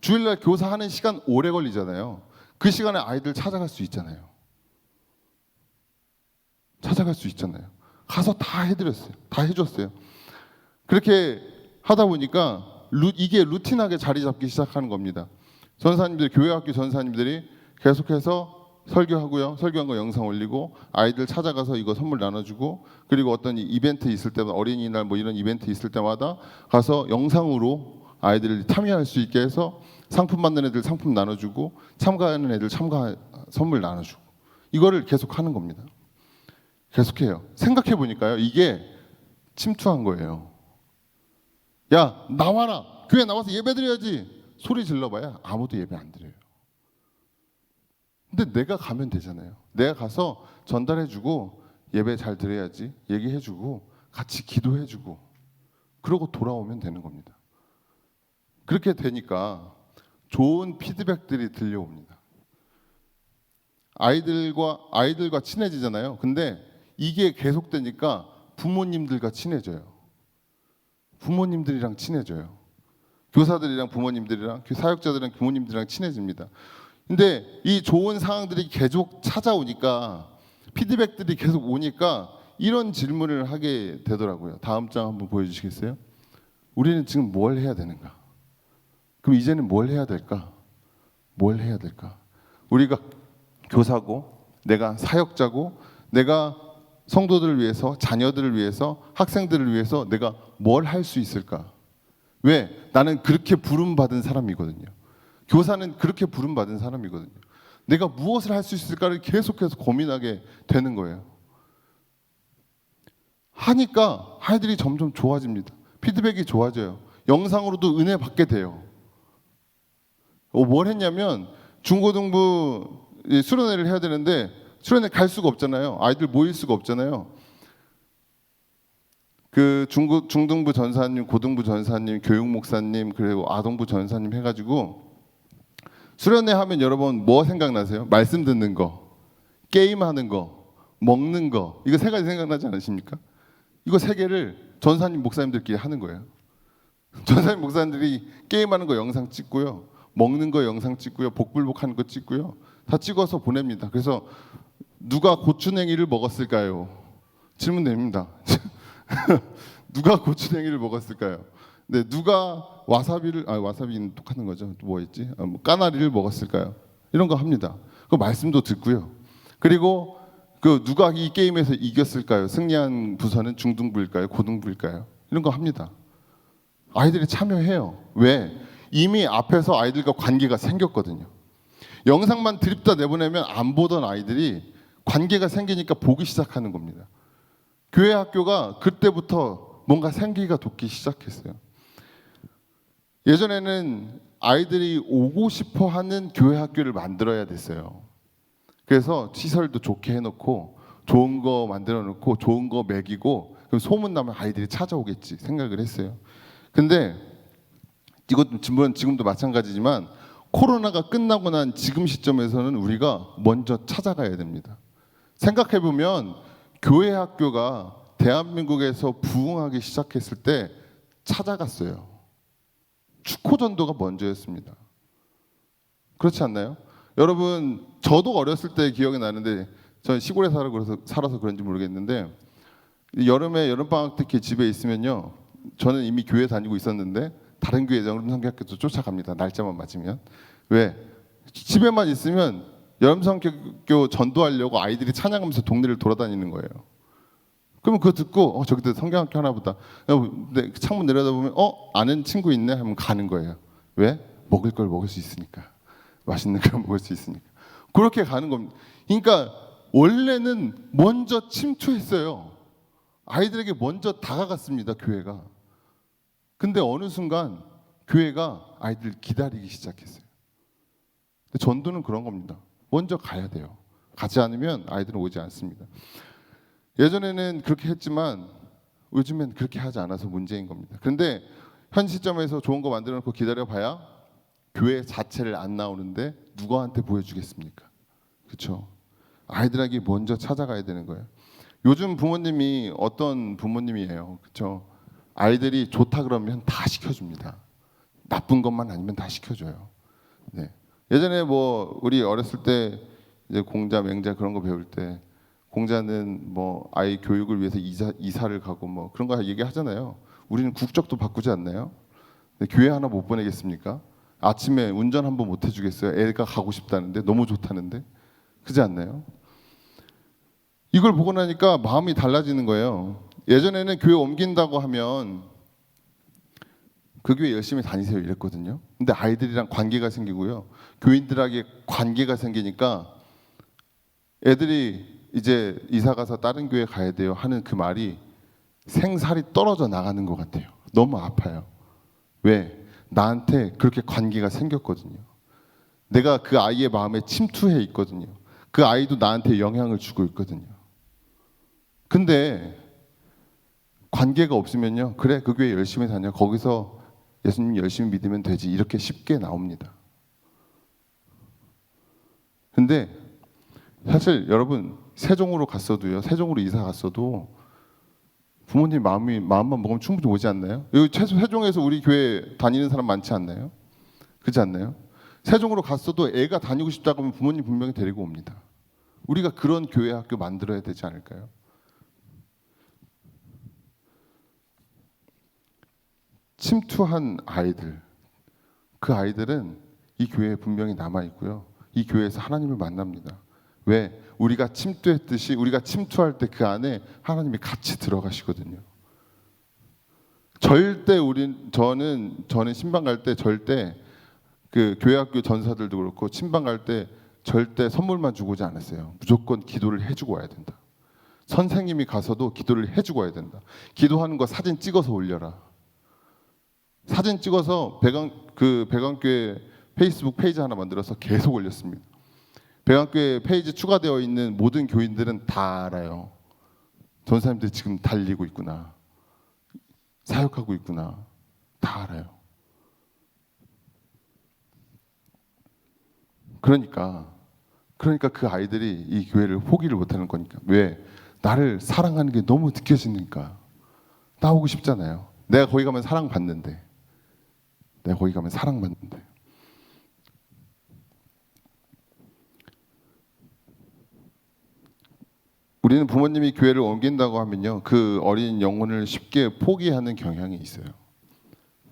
주일날 교사하는 시간 오래 걸리잖아요. 그 시간에 아이들 찾아갈 수 있잖아요. 가서 다 해드렸어요. 다 해줬어요. 그렇게 하다 보니까 이게 루틴하게 자리 잡기 시작하는 겁니다. 전사님들, 교회학교 전사님들이 계속해서 설교하고요. 설교한 거 영상 올리고 아이들 찾아가서 이거 선물 나눠주고, 그리고 어떤 이벤트 있을 때마다 어린이날 뭐 이런 이벤트 있을 때마다 가서 영상으로 아이들이 참여할 수 있게 해서 상품 받는 애들 상품 나눠주고 참가하는 애들 선물 나눠주고, 이거를 계속하는 겁니다. 계속해요. 생각해 보니까요, 이게 침투한 거예요. 야 나와라, 교회 나와서 예배 드려야지. 소리 질러봐야 아무도 예배 안 드려요. 근데 내가 가면 되잖아요. 내가 가서 전달해주고 예배 잘 드려야지 얘기해주고 같이 기도해주고 그러고 돌아오면 되는 겁니다. 그렇게 되니까 좋은 피드백들이 들려옵니다. 아이들과 친해지잖아요. 근데 이게 계속되니까 부모님들과 친해져요. 부모님들이랑 친해져요. 교사들이랑 부모님들이랑 사역자들이랑 부모님들이랑 친해집니다. 근데 이 좋은 상황들이 계속 찾아오니까, 피드백들이 계속 오니까 이런 질문을 하게 되더라고요. 다음 장 한번 보여주시겠어요? 우리는 지금 뭘 해야 되는가? 그럼 이제는 뭘 해야 될까? 우리가 교사고, 내가 사역자고, 내가 성도들을 위해서, 자녀들을 위해서, 학생들을 위해서 내가 뭘 할 수 있을까? 왜? 나는 그렇게 부름받은 사람이거든요. 교사는 그렇게 부름받은 사람이거든요. 내가 무엇을 할 수 있을까를 계속해서 고민하게 되는 거예요. 하니까 아이들이 점점 좋아집니다. 피드백이 좋아져요. 영상으로도 은혜 받게 돼요. 뭘 했냐면 중고등부 수련회를 해야 되는데 수련회 갈 수가 없잖아요. 아이들 모일 수가 없잖아요. 그 중등부 전사님, 고등부 전사님, 교육 목사님, 그리고 아동부 전사님 해가지고 수련회 하면 여러분 뭐 생각나세요? 말씀 듣는 거, 게임하는 거, 먹는 거, 이거 세 가지 생각나지 않으십니까? 이거 세 개를 전사님 목사님들끼리 하는 거예요. 전사님 목사님들이 게임하는 거 영상 찍고요, 먹는 거 영상 찍고요, 복불복하는 거 찍고요, 다 찍어서 보냅니다. 그래서 누가 고추냉이를 먹었을까요? 질문 됩니다. 누가 고추냉이를 먹었을까요? 네, 누가 와사비는 똑같은 거죠. 또 뭐 있지? 까나리를 먹었을까요? 이런 거 합니다. 그 말씀도 듣고요. 그리고 그 누가 이 게임에서 이겼을까요? 승리한 부서는 중등부일까요? 고등부일까요? 이런 거 합니다. 아이들이 참여해요. 왜? 이미 앞에서 아이들과 관계가 생겼거든요. 영상만 드립다 내보내면 안 보던 아이들이 관계가 생기니까 보기 시작하는 겁니다. 교회 학교가 그때부터 뭔가 생기가 돋기 시작했어요. 예전에는 아이들이 오고 싶어 하는 교회 학교를 만들어야 됐어요. 그래서 시설도 좋게 해놓고 좋은 거 만들어 놓고 좋은 거 먹이고, 그럼 소문나면 아이들이 찾아오겠지 생각을 했어요. 근데 이것도 지금도 마찬가지지만 코로나가 끝나고 난 지금 시점에서는 우리가 먼저 찾아가야 됩니다. 생각해보면 교회 학교가 대한민국에서 부흥하기 시작했을 때 찾아갔어요. 축호전도가 먼저였습니다. 그렇지 않나요? 여러분, 저도 어렸을 때 기억이 나는데, 저는 시골에 살아서 그런지 모르겠는데, 여름에 여름방학 특히 집에 있으면요, 저는 이미 교회 다니고 있었는데 다른 교회 여름성경학교도 쫓아갑니다. 날짜만 맞으면. 왜? 집에만 있으면 여름성경학교 전도하려고 아이들이 찬양하면서 동네를 돌아다니는 거예요. 그러면 그거 듣고 저기도 성경학교 하나 보다. 근데 창문 내려다보면 아는 친구 있네 하면 가는 거예요. 왜? 먹을 걸 먹을 수 있으니까. 맛있는 걸 먹을 수 있으니까. 그렇게 가는 겁니다. 그러니까 원래는 먼저 침투했어요. 아이들에게 먼저 다가갔습니다. 교회가. 근데 어느 순간 교회가 아이들을 기다리기 시작했어요. 근데 전도는 그런 겁니다. 먼저 가야 돼요. 가지 않으면 아이들은 오지 않습니다. 예전에는 그렇게 했지만 요즘엔 그렇게 하지 않아서 문제인 겁니다. 그런데 현 시점에서 좋은 거 만들어 놓고 기다려봐야 교회 자체를 안 나오는데 누구한테 보여주겠습니까? 그렇죠? 아이들에게 먼저 찾아가야 되는 거예요. 요즘 부모님이 어떤 부모님이에요? 그렇죠? 아이들이 좋다 그러면 다 시켜줍니다. 나쁜 것만 아니면 다 시켜줘요. 네. 예전에 뭐 우리 어렸을 때 이제 공자, 맹자 그런 거 배울 때 공자는 뭐 아이 교육을 위해서 이사를 가고 뭐 그런 거 얘기하잖아요. 우리는 국적도 바꾸지 않나요? 근데 교회 하나 못 보내겠습니까? 아침에 운전 한번 못 해주겠어요? 애가 가고 싶다는데 너무 좋다는데 그렇지 않나요? 이걸 보고 나니까 마음이 달라지는 거예요. 예전에는 교회 옮긴다고 하면 그 교회 열심히 다니세요 이랬거든요. 근데 아이들이랑 관계가 생기고요. 교인들에게 관계가 생기니까 애들이 이제 이사 가서 다른 교회 가야 돼요 하는 그 말이 생살이 떨어져 나가는 것 같아요. 너무 아파요. 왜? 나한테 그렇게 관계가 생겼거든요. 내가 그 아이의 마음에 침투해 있거든요. 그 아이도 나한테 영향을 주고 있거든요. 근데 관계가 없으면요. 그래, 그 교회 열심히 다녀. 거기서 예수님 열심히 믿으면 되지. 이렇게 쉽게 나옵니다. 근데 사실 여러분 세종으로 갔어도요. 세종으로 이사 갔어도 부모님 마음만 먹으면 충분히 오지 않나요? 여기 세종에서 우리 교회 다니는 사람 많지 않나요? 그렇지 않나요? 세종으로 갔어도 애가 다니고 싶다고 하면 부모님 분명히 데리고 옵니다. 우리가 그런 교회 학교 만들어야 되지 않을까요? 침투한 아이들, 그 아이들은 이 교회에 분명히 남아 있고요. 이 교회에서 하나님을 만납니다. 왜? 우리가 침투했듯이 우리가 침투할 때 그 안에 하나님이 같이 들어가시거든요. 절대 저는 신방 갈 때 절대 그 교회학교 전사들도 그렇고 신방 갈 때 절대 선물만 주고 오지 않았어요. 무조건 기도를 해주고 와야 된다. 선생님이 가서도 기도를 해주고 와야 된다. 기도하는 거 사진 찍어서 올려라. 사진 찍어서 배강교회 페이스북 페이지 하나 만들어서 계속 올렸습니다. 배강교회 페이지 추가되어 있는 모든 교인들은 다 알아요. 전사님들이 지금 달리고 있구나. 사역하고 있구나. 다 알아요. 그러니까 그 아이들이 이 교회를 포기를 못하는 거니까. 왜? 나를 사랑하는 게 너무 느껴지니까. 나오고 싶잖아요. 내가 거기 가면 사랑받는데. 우리는 부모님이 교회를 옮긴다고 하면요, 그 어린 영혼을 쉽게 포기하는 경향이 있어요.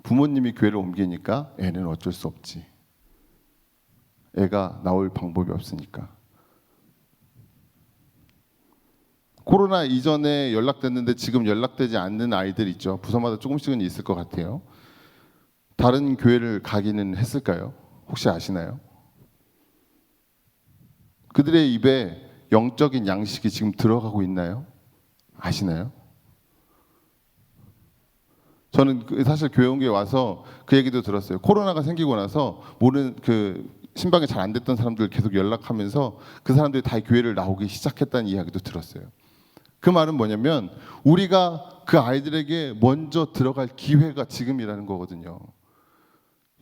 부모님이 교회를 옮기니까 애는 어쩔 수 없지. 애가 나올 방법이 없으니까. 코로나 이전에 연락됐는데 지금 연락되지 않는 아이들 있죠. 부서마다 조금씩은 있을 것 같아요. 다른 교회를 가기는 했을까요? 혹시 아시나요? 그들의 입에 영적인 양식이 지금 들어가고 있나요? 아시나요? 저는 사실 교회 온 게 와서 그 얘기도 들었어요. 코로나가 생기고 나서 모르는 신방이 잘 안 됐던 사람들 계속 연락하면서 그 사람들이 다 교회를 나오기 시작했다는 이야기도 들었어요. 그 말은 뭐냐면 우리가 그 아이들에게 먼저 들어갈 기회가 지금이라는 거거든요.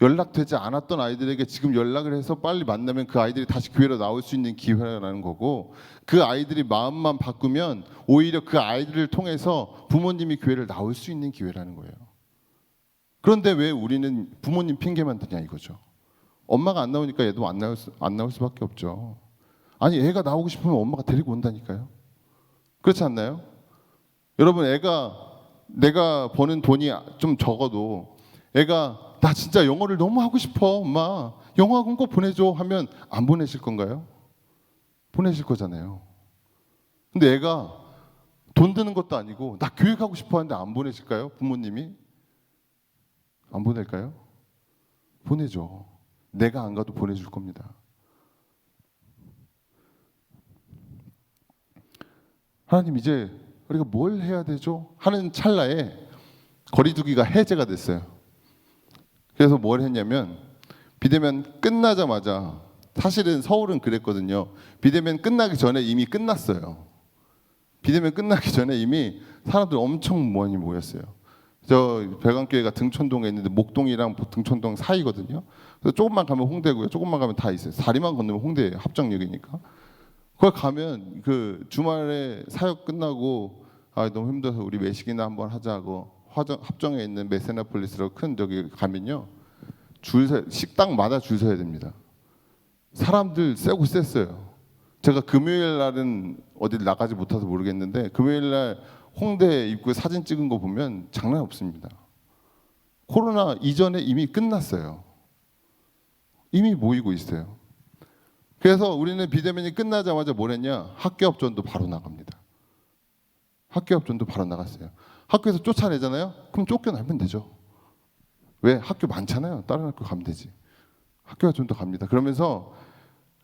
연락되지 않았던 아이들에게 지금 연락을 해서 빨리 만나면 그 아이들이 다시 교회로 나올 수 있는 기회라는 거고, 그 아이들이 마음만 바꾸면 오히려 그 아이들을 통해서 부모님이 교회를 나올 수 있는 기회라는 거예요. 그런데 왜 우리는 부모님 핑계만 드냐 이거죠. 엄마가 안 나오니까 얘도 안 나올 수밖에 없죠. 아니, 애가 나오고 싶으면 엄마가 데리고 온다니까요. 그렇지 않나요? 여러분, 내가 버는 돈이 좀 적어도 애가 나 진짜 영어를 너무 하고 싶어, 엄마 영어학원 꼭 보내줘 하면 안 보내실 건가요? 보내실 거잖아요. 근데 애가 돈 드는 것도 아니고 나 교회 가고 싶어 하는데 안 보내실까요? 부모님이 안 보낼까요? 보내죠. 내가 안 가도 보내줄 겁니다. 하나님, 이제 우리가 뭘 해야 되죠? 하는 찰나에 거리두기가 해제가 됐어요. 그래서 뭘 했냐면, 비대면 끝나자마자, 사실은 서울은 그랬거든요. 비대면 끝나기 전에 이미 끝났어요. 비대면 끝나기 전에 이미 사람들 엄청 많이 모였어요. 저 배강교회가 등촌동에 있는데 목동이랑 등촌동 사이거든요. 그래서 조금만 가면 홍대고요. 조금만 가면 다 있어요. 다리만 건너면 홍대예요. 합정역이니까. 거기 가면 그 주말에 사역 끝나고 너무 힘들어서 우리 외식이나 한번 하자고 합정에 있는 메세나폴리스로 큰 저기 가면요, 식당마다 줄 서야 됩니다. 사람들 세고 셌어요. 제가 금요일 날은 어딜 나가지 못해서 모르겠는데 금요일 날 홍대 입구에 사진 찍은 거 보면 장난 없습니다. 코로나 이전에 이미 끝났어요. 이미 모이고 있어요. 그래서 우리는 비대면이 끝나자마자 뭘 했냐? 학교 앞전도 바로 나갑니다. 학교 앞전도 바로 나갔어요. 학교에서 쫓아내잖아요? 그럼 쫓겨나면 되죠. 왜? 학교 많잖아요. 다른 학교 가면 되지. 학교 앞전도 갑니다. 그러면서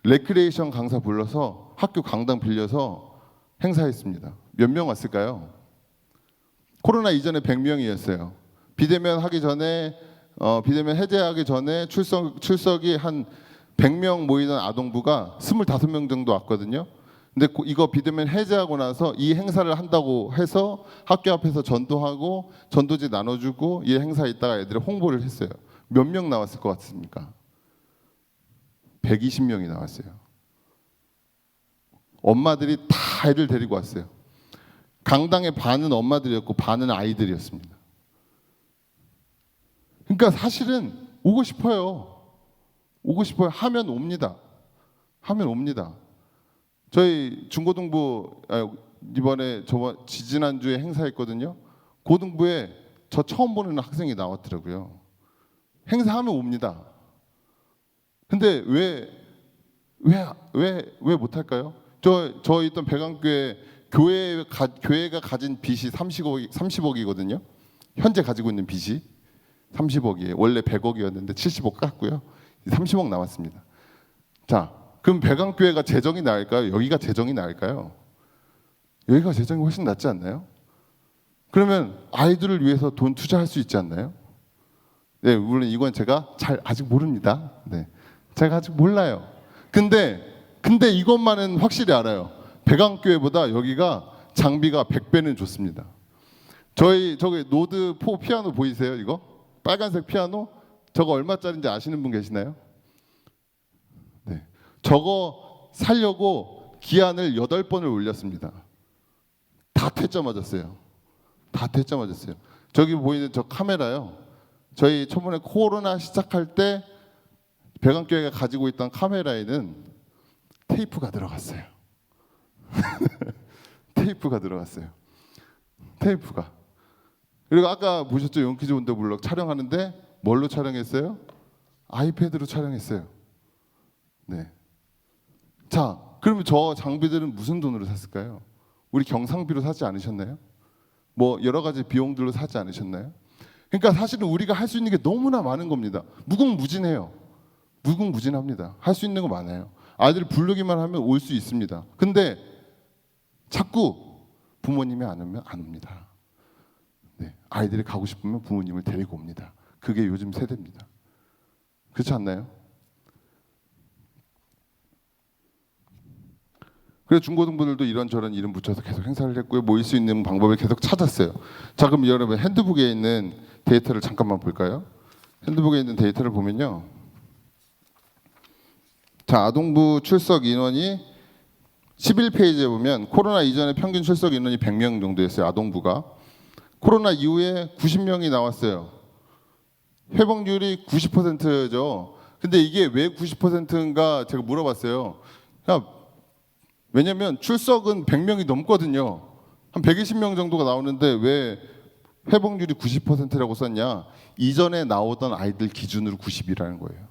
레크레이션 강사 불러서 학교 강당 빌려서 행사했습니다. 몇 명 왔을까요? 코로나 이전에 100명이었어요. 비대면 하기 전에 비대면 해제하기 전에 출석이 한 100명 모이던 아동부가 25명 정도 왔거든요. 근데 이거 비대면 해제하고 나서 이 행사를 한다고 해서 학교 앞에서 전도하고 전도지 나눠주고 이 행사 있다가 애들이 홍보를 했어요. 몇 명 나왔을 것 같습니까? 120명이 나왔어요. 엄마들이 다 애들 데리고 왔어요. 강당의 반은 엄마들이었고 반은 아이들이었습니다. 그러니까 사실은 오고 싶어요. 오고 싶어요. 하면 옵니다. 하면 옵니다. 저희 중고등부 이번에 지지난주에 행사했거든요. 고등부에 저 처음 보는 학생이 나왔더라고요. 행사하면 옵니다. 근데 왜 못할까요? 저 있던 배강교회 교회가 가진 빚이 30억이거든요. 현재 가지고 있는 빚이 30억이에요. 원래 100억이었는데 70억 깎고요. 30억 남았습니다. 자, 그럼 배강교회가 재정이 나을까요? 여기가 재정이 나을까요? 여기가 재정이 훨씬 낫지 않나요? 그러면 아이들을 위해서 돈 투자할 수 있지 않나요? 네, 물론 이건 제가 아직 모릅니다. 네, 제가 아직 몰라요. 근데 이것만은 확실히 알아요. 배강교회보다 여기가 장비가 100배는 좋습니다. 저기 노드 4 피아노 보이세요? 이거 빨간색 피아노 저거 얼마짜리인지 아시는 분 계시나요? 네, 저거 살려고 기한을 8번을 올렸습니다. 다 퇴짜 맞았어요. 다 퇴짜 맞았어요. 저기 보이는 저 카메라요. 저희 초반에 코로나 시작할 때 배강교회가 가지고 있던 카메라에는 테이프가 들어갔어요. 테이프가 들어갔어요. 테이프가. 그리고 아까 보셨죠? 용키즈 온더 블럭 촬영하는데 뭘로 촬영했어요? 아이패드로 촬영했어요. 네. 자, 그러면 저 장비들은 무슨 돈으로 샀을까요? 우리 경상비로 사지 않으셨나요? 뭐 여러 가지 비용들로 사지 않으셨나요? 그러니까 사실은 우리가 할 수 있는 게 너무나 많은 겁니다. 무궁무진해요. 무궁무진합니다. 할 수 있는 거 많아요. 아이들 부르기만 하면 올 수 있습니다. 근데 자꾸 부모님이 안 오면 안 옵니다. 네, 아이들이 가고 싶으면 부모님을 데리고 옵니다. 그게 요즘 세대입니다. 그렇지 않나요? 그래서 중고등부들도 이런저런 이름 붙여서 계속 행사를 했고요. 모일 수 있는 방법을 계속 찾았어요. 자, 그럼 여러분 핸드북에 있는 데이터를 잠깐만 볼까요? 핸드북에 있는 데이터를 보면요. 자, 아동부 출석 인원이 11페이지에 보면 코로나 이전에 평균 출석 인원이 100명 정도였어요. 아동부가. 코로나 이후에 90명이 나왔어요. 회복률이 90%죠. 근데 이게 왜 90%인가 제가 물어봤어요. 왜냐면 출석은 100명이 넘거든요. 한 120명 정도가 나오는데 왜 회복률이 90%라고 썼냐? 이전에 나오던 아이들 기준으로 90이라는 거예요.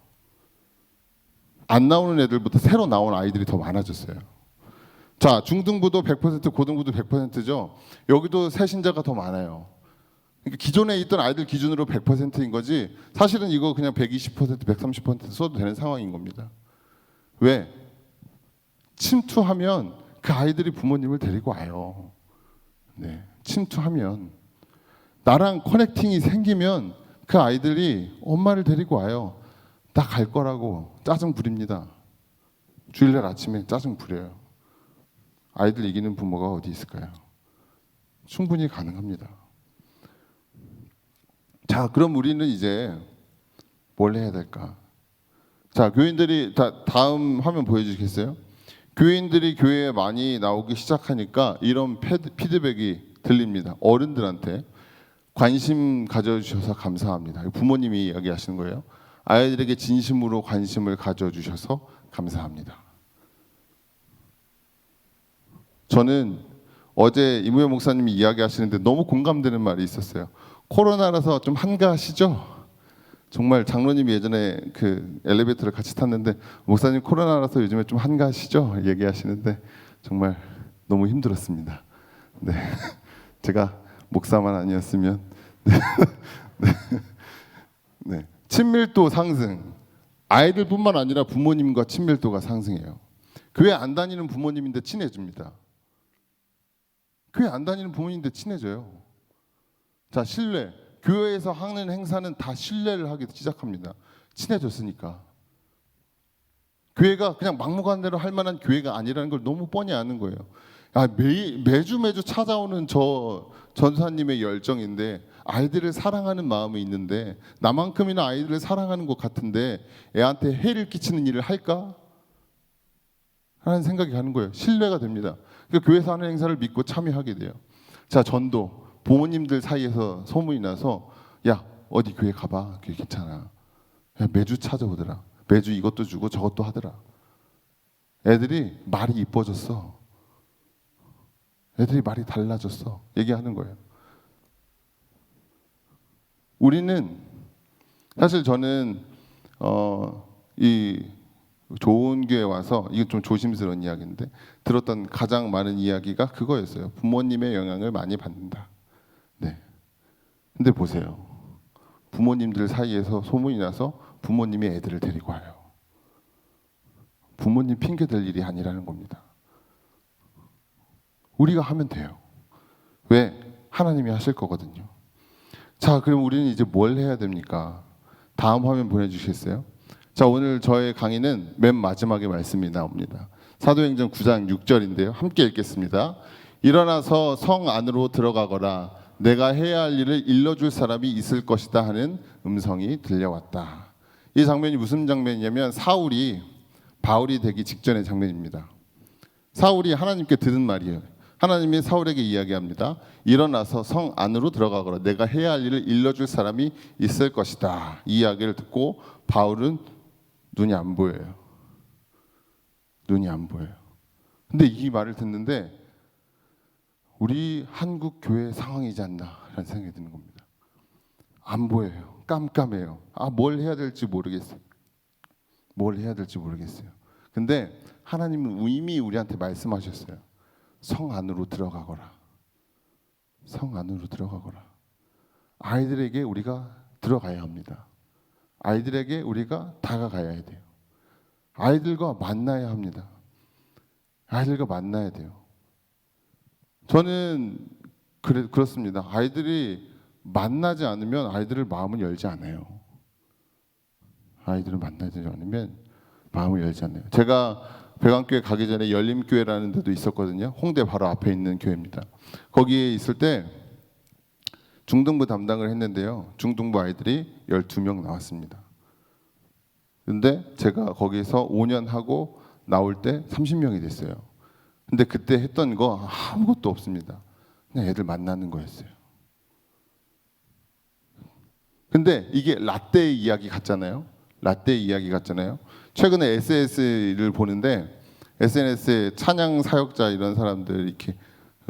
안 나오는 애들보다 새로 나온 아이들이 더 많아졌어요. 자, 중등부도 100%, 고등부도 100%죠. 여기도 새신자가 더 많아요. 그러니까 기존에 있던 아이들 기준으로 100%인 거지 사실은 이거 그냥 120%, 130% 써도 되는 상황인 겁니다. 왜? 침투하면 그 아이들이 부모님을 데리고 와요. 네, 침투하면 나랑 커넥팅이 생기면 그 아이들이 엄마를 데리고 와요. 나 갈 거라고 짜증 부립니다. 주일날 아침에 짜증 부려요. 아이들 이기는 부모가 어디 있을까요? 충분히 가능합니다. 자, 그럼 우리는 이제 뭘 해야 될까? 자, 교인들이 다음 화면 보여주시겠어요? 교인들이 교회에 많이 나오기 시작하니까 이런 피드백이 들립니다. 어른들한테 관심 가져주셔서 감사합니다. 부모님이 이야기하시는 거예요. 아이들에게 진심으로 관심을 가져주셔서 감사합니다. 저는 어제 이무현 목사님이 이야기하시는데 너무 공감되는 말이 있었어요. 코로나라서 좀 한가하시죠? 정말 장로님이 예전에 그 엘리베이터를 같이 탔는데 목사님 코로나라서 요즘에 좀 한가하시죠? 얘기하시는데 정말 너무 힘들었습니다. 네, 제가 목사만 아니었으면 네. 네. 친밀도 상승. 아이들뿐만 아니라 부모님과 친밀도가 상승해요. 교회 안 다니는 부모님인데 친해집니다. 교회 안 다니는 부모님인데 친해져요. 자, 신뢰. 교회에서 하는 행사는 다 신뢰를 하기 시작합니다. 친해졌으니까. 교회가 그냥 막무가내로 할 만한 교회가 아니라는 걸 너무 뻔히 아는 거예요. 매주 찾아오는 저 전사님의 열정인데 아이들을 사랑하는 마음이 있는데 나만큼이나 아이들을 사랑하는 것 같은데 애한테 해를 끼치는 일을 할까? 하는 생각이 가는 거예요. 신뢰가 됩니다. 그러니까 교회에서 하는 행사를 믿고 참여하게 돼요. 자, 전도. 부모님들 사이에서 소문이 나서 야, 어디 교회 가봐. 교회 괜찮아. 야, 매주 찾아오더라. 매주 이것도 주고 저것도 하더라. 애들이 말이 이뻐졌어. 애들이 말이 달라졌어. 얘기하는 거예요. 우리는 사실 저는 이 좋은 교회 와서 이건 좀 조심스러운 이야기인데 들었던 가장 많은 이야기가 그거였어요. 부모님의 영향을 많이 받는다. 네. 근데 보세요. 부모님들 사이에서 소문이 나서 부모님이 애들을 데리고 와요. 부모님 핑계 댈 일이 아니라는 겁니다. 우리가 하면 돼요. 왜? 하나님이 하실 거거든요. 자, 그럼 우리는 이제 뭘 해야 됩니까? 다음 화면 보내주시겠어요? 자, 오늘 저의 강의는 맨 마지막에 말씀이 나옵니다. 사도행전 9장 6절인데요. 함께 읽겠습니다. 일어나서 성 안으로 들어가거라. 내가 해야 할 일을 일러줄 사람이 있을 것이다 하는 음성이 들려왔다. 이 장면이 무슨 장면이냐면 사울이 바울이 되기 직전의 장면입니다. 사울이 하나님께 들은 말이에요. 하나님이 사울에게 이야기합니다. 일어나서 성 안으로 들어가거라. 내가 해야 할 일을 일러줄 사람이 있을 것이다. 이 이야기를 듣고 바울은 눈이 안 보여요. 눈이 안 보여요. 근데 이 말을 듣는데 우리 한국 교회 상황이지 않나라는 생각이 드는 겁니다. 안 보여요. 깜깜해요. 뭘 해야 될지 모르겠어요. 뭘 해야 될지 모르겠어요. 근데 하나님은 이미 우리한테 말씀하셨어요. 성 안으로 들어가거라. 성 안으로 들어가거라. 아이들에게 우리가 들어가야 합니다. 아이들에게 우리가 다가가야 돼요. 아이들과 만나야 합니다. 아이들과 만나야 돼요. 저는 그렇습니다. 아이들이 만나지 않으면 아이들을 마음을 열지 않아요. 아이들을 만나지 않으면 마음을 열지 않아요. 제가 배관교회 가기 전에 열림교회라는 데도 있었거든요. 홍대 바로 앞에 있는 교회입니다. 거기에 있을 때 중등부 담당을 했는데요. 중등부 아이들이 12명 나왔습니다. 근데 제가 거기서 5년 하고 나올 때 30명이 됐어요. 근데 그때 했던 거 아무것도 없습니다. 그냥 애들 만나는 거였어요. 근데 이게 라떼 이야기 같잖아요. 라떼 이야기 같잖아요. 최근에 SNS를 보는데 SNS에 찬양 사역자 이런 사람들 이렇게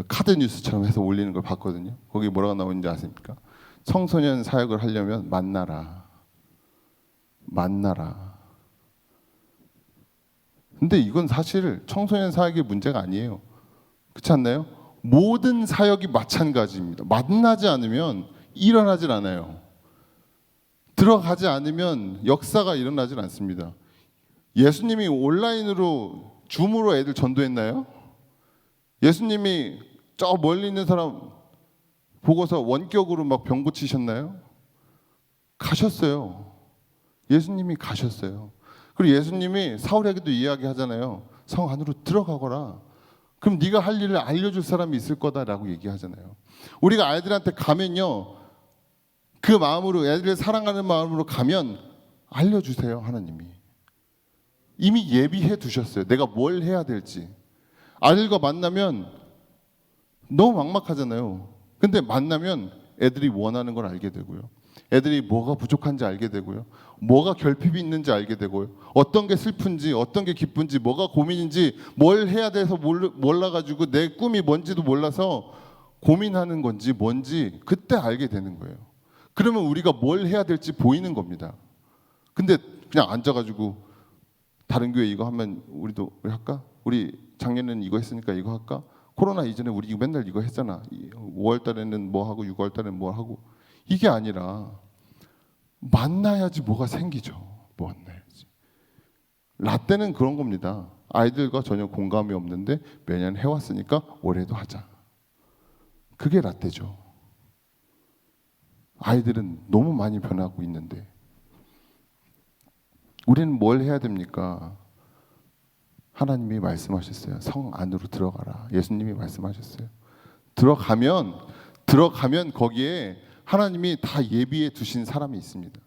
카드 뉴스처럼 해서 올리는 걸 봤거든요. 거기 뭐라고 나오는지 아십니까? 청소년 사역을 하려면 만나라. 만나라. 근데 이건 사실 청소년 사역의 문제가 아니에요. 그렇지 않나요? 모든 사역이 마찬가지입니다. 만나지 않으면 일어나질 않아요. 들어가지 않으면 역사가 일어나질 않습니다. 예수님이 온라인으로 줌으로 애들 전도했나요? 예수님이 저 멀리 있는 사람 보고서 원격으로 막 병 고치셨나요? 가셨어요. 예수님이 가셨어요. 그리고 예수님이 사울에게도 이야기하잖아요. 성 안으로 들어가거라. 그럼 네가 할 일을 알려줄 사람이 있을 거다라고 얘기하잖아요. 우리가 아이들한테 가면요, 그 마음으로, 애들을 사랑하는 마음으로 가면 알려주세요. 하나님이 이미 예비해 두셨어요. 내가 뭘 해야 될지. 아이들과 만나면 너무 막막하잖아요. 근데 만나면 애들이 원하는 걸 알게 되고요, 애들이 뭐가 부족한지 알게 되고요, 뭐가 결핍이 있는지 알게 되고요, 어떤 게 슬픈지 어떤 게 기쁜지, 뭐가 고민인지, 뭘 해야 돼서 몰라가지고 내 꿈이 뭔지도 몰라서 고민하는 건지 뭔지 그때 알게 되는 거예요. 그러면 우리가 뭘 해야 될지 보이는 겁니다. 근데 그냥 앉아가지고 다른 교회 이거 하면 우리 할까? 우리 작년에는 이거 했으니까 이거 할까? 코로나 이전에 우리 맨날 이거 했잖아. 5월 달에는 뭐 하고 6월 달에는 뭐 하고. 이게 아니라 만나야지 뭐가 생기죠. 뭐 만나야지. 라떼는 그런 겁니다. 아이들과 전혀 공감이 없는데 매년 해왔으니까 올해도 하자. 그게 라떼죠. 아이들은 너무 많이 변하고 있는데 우리는 뭘 해야 됩니까? 하나님이 말씀하셨어요. 성 안으로 들어가라. 예수님이 말씀하셨어요. 들어가면 거기에 하나님이 다 예비해 두신 사람이 있습니다.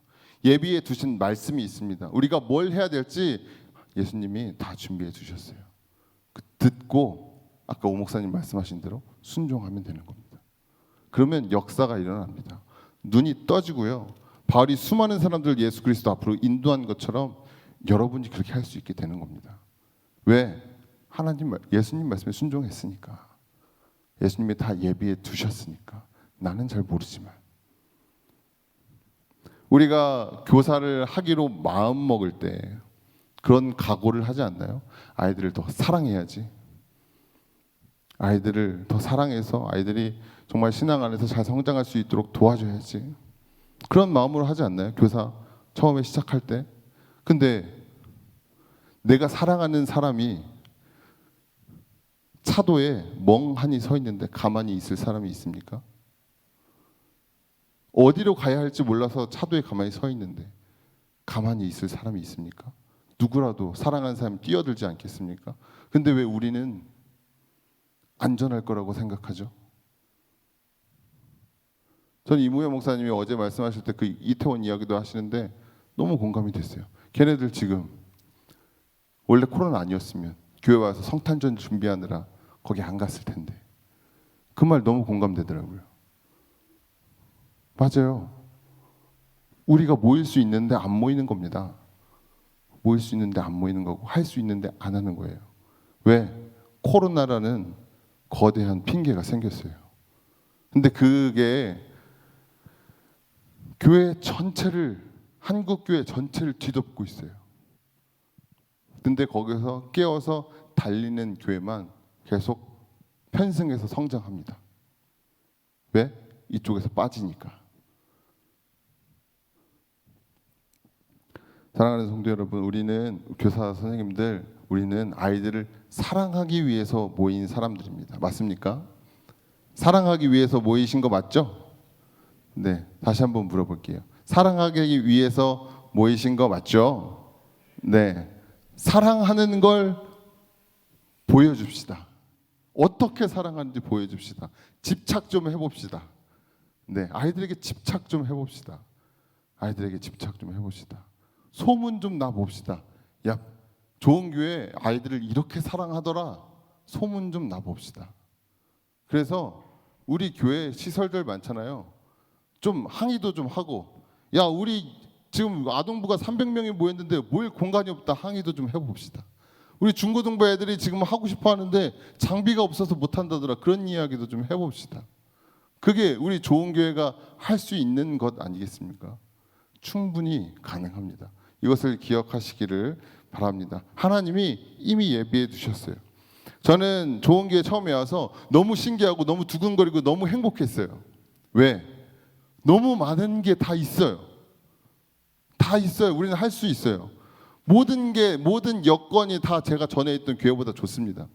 예비해 두신 말씀이 있습니다. 우리가 뭘 해야 될지 예수님이 다 준비해 주셨어요. 듣고 아까 오 목사님 말씀하신 대로 순종하면 되는 겁니다. 그러면 역사가 일어납니다. 눈이 떠지고요, 바울이 수많은 사람들을 예수 그리스도 앞으로 인도한 것처럼 여러분이 그렇게 할 수 있게 되는 겁니다. 왜? 예수님 말씀에 순종했으니까. 예수님이 다 예비해 두셨으니까. 나는 잘 모르지만 우리가 교사를 하기로 마음 먹을 때 그런 각오를 하지 않나요? 아이들을 더 사랑해야지. 아이들을 더 사랑해서 아이들이 정말 신앙 안에서 잘 성장할 수 있도록 도와줘야지. 그런 마음으로 하지 않나요? 교사 처음에 시작할 때. 근데 내가 사랑하는 사람이 차도에 멍하니 서 있는데 가만히 있을 사람이 있습니까? 어디로 가야 할지 몰라서 차도에 가만히 서 있는데 가만히 있을 사람이 있습니까? 누구라도 사랑하는 사람이 뛰어들지 않겠습니까? 근데 왜 우리는 안전할 거라고 생각하죠? 저는 이무현 목사님이 어제 말씀하실 때 그 이태원 이야기도 하시는데 너무 공감이 됐어요. 걔네들 지금 원래 코로나 아니었으면 교회 와서 성탄절 준비하느라 거기 안 갔을 텐데. 그 말 너무 공감되더라고요. 맞아요. 우리가 모일 수 있는데 안 모이는 겁니다. 모일 수 있는데 안 모이는 거고 할 수 있는데 안 하는 거예요. 왜? 코로나라는 거대한 핑계가 생겼어요. 근데 그게 교회 전체를, 한국 교회 전체를 뒤덮고 있어요. 근데 거기서 깨어서 달리는 교회만 계속 편승해서 성장합니다. 왜? 이쪽에서 빠지니까. 사랑하는 성도 여러분, 우리는 교사 선생님들, 우리는 아이들을 사랑하기 위해서 모인 사람들입니다. 맞습니까? 사랑하기 위해서 모이신 거 맞죠? 네, 다시 한번 물어볼게요. 사랑하기 위해서 모이신 거 맞죠? 네, 사랑하는 걸 보여줍시다. 어떻게 사랑하는지 보여줍시다. 집착 좀 해봅시다. 네, 아이들에게 집착 좀 해봅시다. 아이들에게 집착 좀 해봅시다. 소문 좀 나봅시다. 야, 좋은 교회 아이들을 이렇게 사랑하더라. 소문 좀 나봅시다. 그래서 우리 교회 시설들 많잖아요. 좀 항의도 좀 하고, 야, 우리 지금 아동부가 300명이 모였는데 뭘 공간이 없다, 항의도 좀 해봅시다. 우리 중고등부 애들이 지금 하고 싶어 하는데 장비가 없어서 못 한다더라. 그런 이야기도 좀 해봅시다. 그게 우리 좋은 교회가 할 수 있는 것 아니겠습니까? 충분히 가능합니다. 이것을 기억하시기를 바랍니다. 하나님이 이미 예비해 두셨어요. 저는 좋은 교회 처음에 와서 너무 신기하고 너무 두근거리고 너무 행복했어요. 왜? 너무 많은 게 다 있어요. 다 있어요. 우리는 할 수 있어요. 모든 여건이 다 제가 전에 있던 교회보다 좋습니다.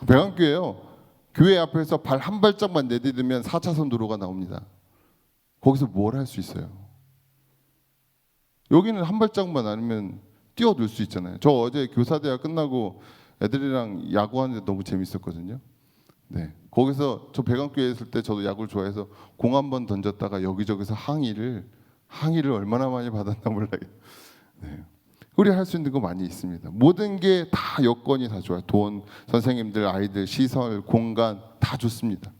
배관교회요. 교회 앞에서 발 한 발짝만 내디디면 4차선 도로가 나옵니다. 거기서 뭘 할 수 있어요? 여기는 한 발짝만 아니면 뛰어놀 수 있잖아요. 저 어제 교사대학 끝나고 애들이랑 야구하는데 너무 재밌었거든요. 네, 거기서 저 배관교회에 있을 때 저도 야구를 좋아해서 공 한 번 던졌다가 여기저기서 항의를 얼마나 많이 받았나 몰라요. 네. 우리 할 수 있는 거 많이 있습니다. 모든 게 다 여건이 다 좋아요. 돈, 선생님들, 아이들, 시설, 공간 다 좋습니다.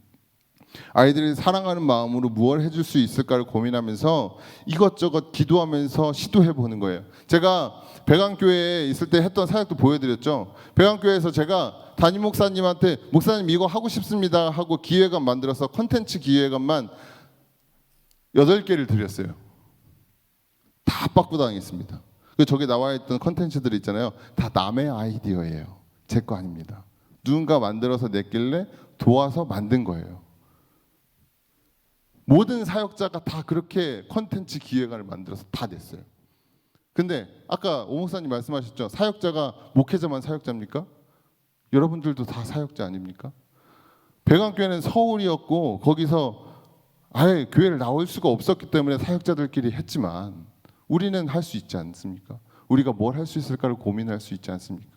아이들이 사랑하는 마음으로 무엇을 해줄 수 있을까를 고민하면서 이것저것 기도하면서 시도해 보는 거예요. 제가 배강교회에 있을 때 했던 사역도 보여드렸죠. 배강교회에서 제가 담임 목사님한테 목사님 이거 하고 싶습니다 하고 기획안 만들어서 컨텐츠 기획안만 8개를 드렸어요. 다 빠꾸당했습니다. 저기 나와 있던 컨텐츠들 있잖아요. 다 남의 아이디어예요. 제 거 아닙니다. 누군가 만들어서 냈길래 도와서 만든 거예요. 모든 사역자가 다 그렇게 컨텐츠 기획안을 만들어서 다 냈어요. 근데 아까 오 목사님 말씀하셨죠. 사역자가 목회자만 사역자입니까? 여러분들도 다 사역자 아닙니까? 배강교회는 서울이었고 거기서 아예 교회를 나올 수가 없었기 때문에 사역자들끼리 했지만 우리는 할 수 있지 않습니까? 우리가 뭘 할 수 있을까를 고민할 수 있지 않습니까?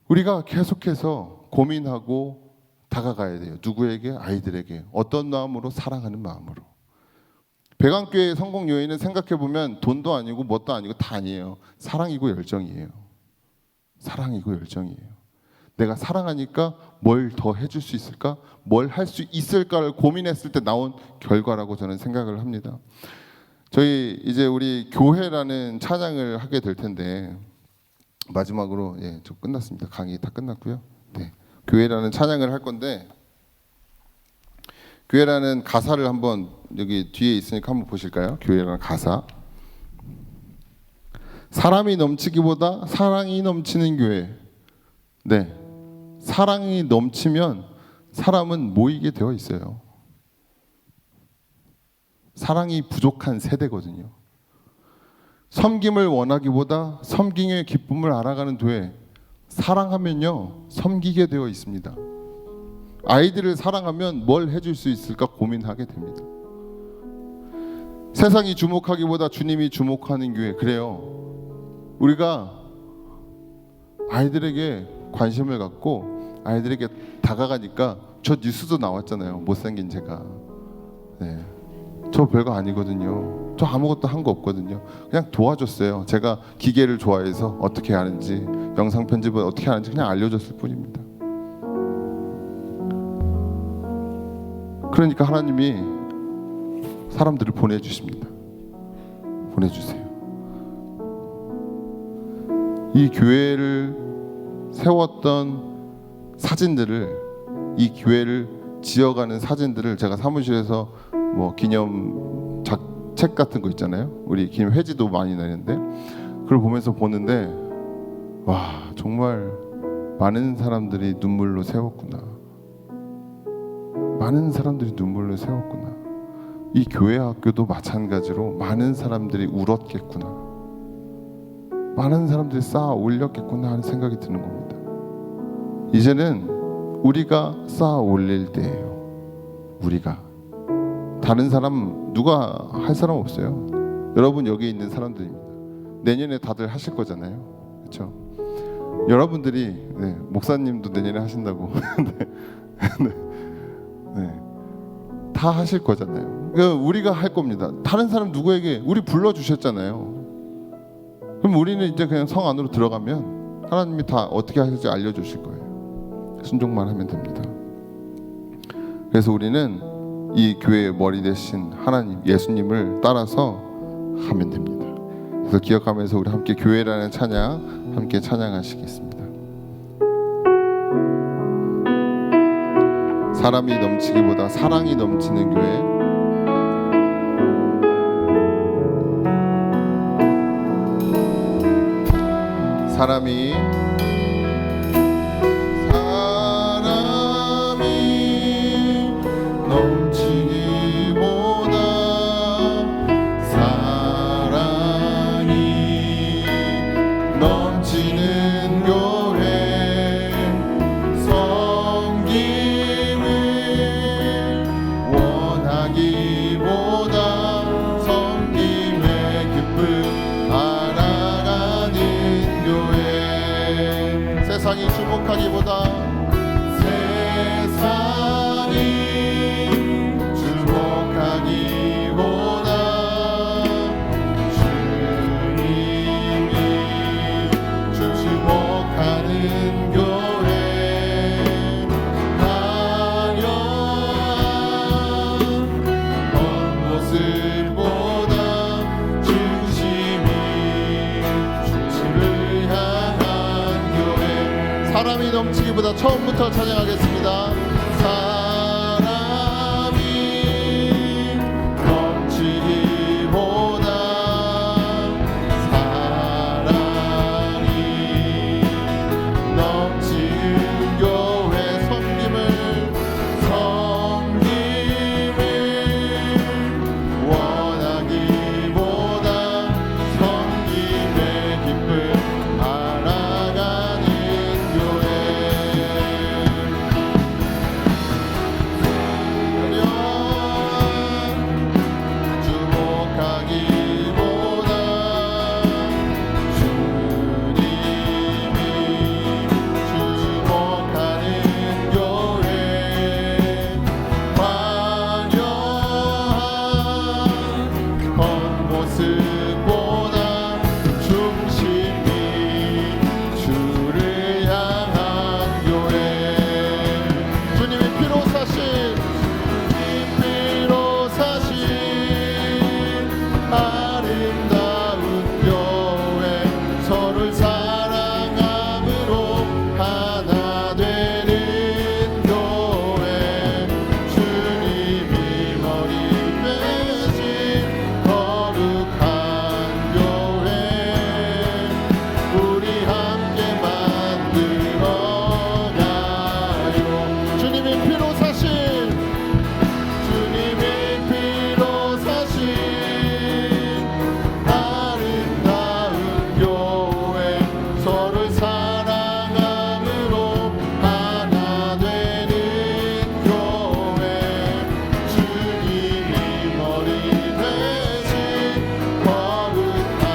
우리가 계속해서 고민하고 다가가야 돼요. 누구에게? 아이들에게. 어떤 마음으로? 사랑하는 마음으로. 배강교회의 성공 요인은 생각해보면 돈도 아니고 뭣도 아니고 다 아니에요. 사랑이고 열정이에요. 사랑이고 열정이에요. 내가 사랑하니까 뭘 더 해줄 수 있을까? 뭘 할 수 있을까를 고민했을 때 나온 결과라고 저는 생각을 합니다. 저희 이제 우리 교회라는 찬양을 하게 될 텐데 마지막으로 저 끝났습니다. 강의 다 끝났고요. 네, 교회라는 찬양을 할 건데 교회라는 가사를 한번 여기 뒤에 있으니까 한번 보실까요? 교회라는 가사. 사람이 넘치기보다 사랑이 넘치는 교회. 네, 사랑이 넘치면 사람은 모이게 되어 있어요. 사랑이 부족한 세대거든요. 섬김을 원하기보다 섬김의 기쁨을 알아가는 교회. 사랑하면요 섬기게 되어 있습니다. 아이들을 사랑하면 뭘 해줄 수 있을까 고민하게 됩니다. 세상이 주목하기보다 주님이 주목하는 교회. 그래요. 우리가 아이들에게 관심을 갖고 아이들에게 다가가니까 저 뉴스도 나왔잖아요. 못생긴 제가. 네. 저 별거 아니거든요. 저 아무것도 한 거 없거든요. 그냥 도와줬어요. 제가 기계를 좋아해서 어떻게 하는지, 영상 편집을 어떻게 하는지 그냥 알려줬을 뿐입니다. 그러니까 하나님이 사람들을 보내주십니다. 보내주세요. 이 교회를 세웠던 사진들을, 이 교회를 지어가는 사진들을 제가 사무실에서 뭐 기념 책 같은 거 있잖아요. 우리 기념 회지도 많이 내는데 그걸 보면서 보는데 와, 정말 많은 사람들이 눈물로 세웠구나. 많은 사람들이 눈물로 세웠구나. 이 교회 학교도 마찬가지로 많은 사람들이 울었겠구나. 많은 사람들이 쌓아 올렸겠구나 하는 생각이 드는 겁니다. 이제는 우리가 쌓아 올릴 때예요. 우리가. 다른 사람 누가 할 사람 없어요. 여러분 여기 있는 사람들입니다. 내년에 다들 하실 거잖아요. 그렇죠? 여러분들이 목사님도 내년에 하신다고. 네. 다 하실 거잖아요. 그러니까 우리가 할 겁니다. 다른 사람 누구에게 우리 불러주셨잖아요. 그럼 우리는 이제 그냥 성 안으로 들어가면 하나님이 다 어떻게 하실지 알려주실 거예요. 순종만 하면 됩니다. 그래서 우리는 이 교회의 머리 대신 하나님 예수님을 따라서 하면 됩니다. 그래서 기억하면서 우리 함께 교회라는 찬양 함께 찬양하시겠습니다. 사람이 넘치기보다 사랑이 넘치는 교회. 사람이 넘치기보다 사랑이 넘치는 교회 섬김을 원하기보다 섬김의 기쁨 알아가는 교회 세상이 주목하기보다 세상이 주목하기보다 주님이 주목하는 교회 화려한 겉모습보다 중심이 주를 향한 교회 사람이 넘치기보다 처음부터 찬양하겠습니다. 사람이 넘치기보다 사랑이 넘치는 교회 섬김을 원하기보다 섬김의 기쁨 알아가는 교회 주목하기보다 주님이 주목하는 교회 화려한 겉모습보다 중심이 주를 향한 교회 주님의 피로 사신 아름다운 교회 서로를 사랑함으로 하나 되는 교회 주님이 머리 되신 거룩한 교회 우리 함께 만들어가요 주님의 피로 사신 주님의 피로 사신 아름다운 교회 서로를 사랑함으로 하나 되는 교회 주님이 머리 되신 거룩한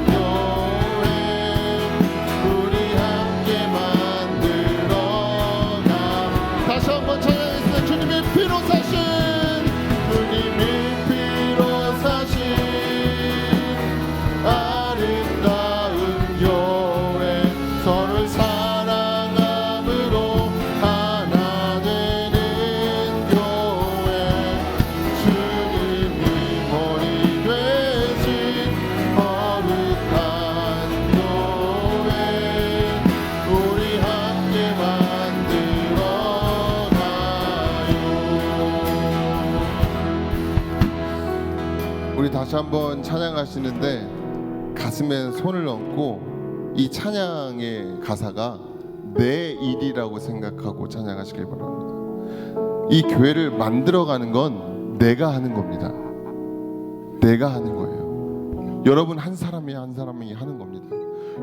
교회 우리 함께 만들어가 다시 한번 찬양했습니다. 주님의 피로 사신 주님의 피로 사신 아름다운 교회 서로를 사랑함으로 하나 되는 교회 주님이 머리 되신 거룩한 교회 우리 함께 만들어가요. 우리 다시 한번 찬양하시는데 가슴에 손을 얹고 이 찬양의 가사가 내 일이라고 생각하고 찬양하시길 바랍니다. 이 교회를 만들어가는 건 내가 하는 겁니다. 내가 하는 거예요. 여러분 한 사람이 한 사람이 하는 겁니다.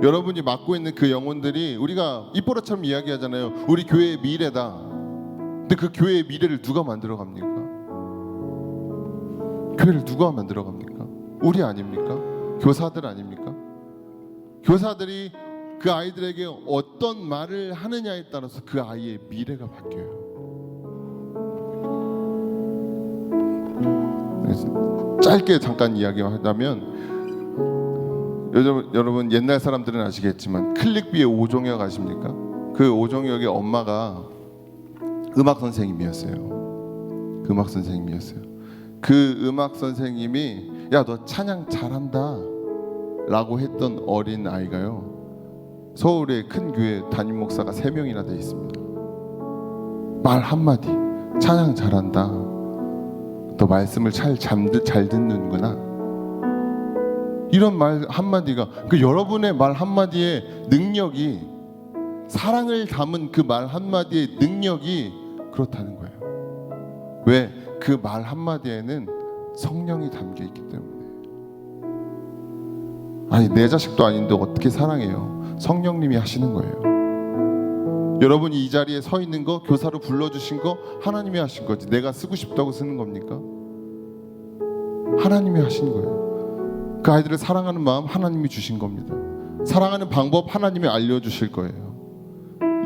여러분이 맡고 있는 그 영혼들이 우리가 입보라처럼 이야기하잖아요. 우리 교회의 미래다. 근데 그 교회의 미래를 누가 만들어 갑니까? 교회를 누가 만들어 갑니까? 우리 아닙니까? 교사들 아닙니까? 교사들이 그 아이들에게 어떤 말을 하느냐에 따라서 그 아이의 미래가 바뀌어요. 짧게 잠깐 이야기하자면 여러분 옛날 사람들은 아시겠지만 클릭비의 오종혁 아십니까? 그 오종혁의 엄마가 음악 선생님이었어요. 그 음악 선생님이 야 너 찬양 잘한다 라고 했던 어린 아이가요 서울의 큰 교회 담임 목사가 3명이나 돼 있습니다. 말 한마디 찬양 잘한다, 너 말씀을 잘 듣는구나, 이런 말 한마디가 그 여러분의 말 한마디의 능력이, 사랑을 담은 그 말 한마디의 능력이 그렇다는 거예요. 왜? 그 말 한마디에는 성령이 담겨 있기 때문에. 아니 내 자식도 아닌데 어떻게 사랑해요? 성령님이 하시는 거예요. 여러분이 이 자리에 서 있는 거, 교사로 불러주신 거 하나님이 하신 거지 내가 쓰고 싶다고 쓰는 겁니까? 하나님이 하신 거예요. 그 아이들을 사랑하는 마음 하나님이 주신 겁니다. 사랑하는 방법 하나님이 알려주실 거예요.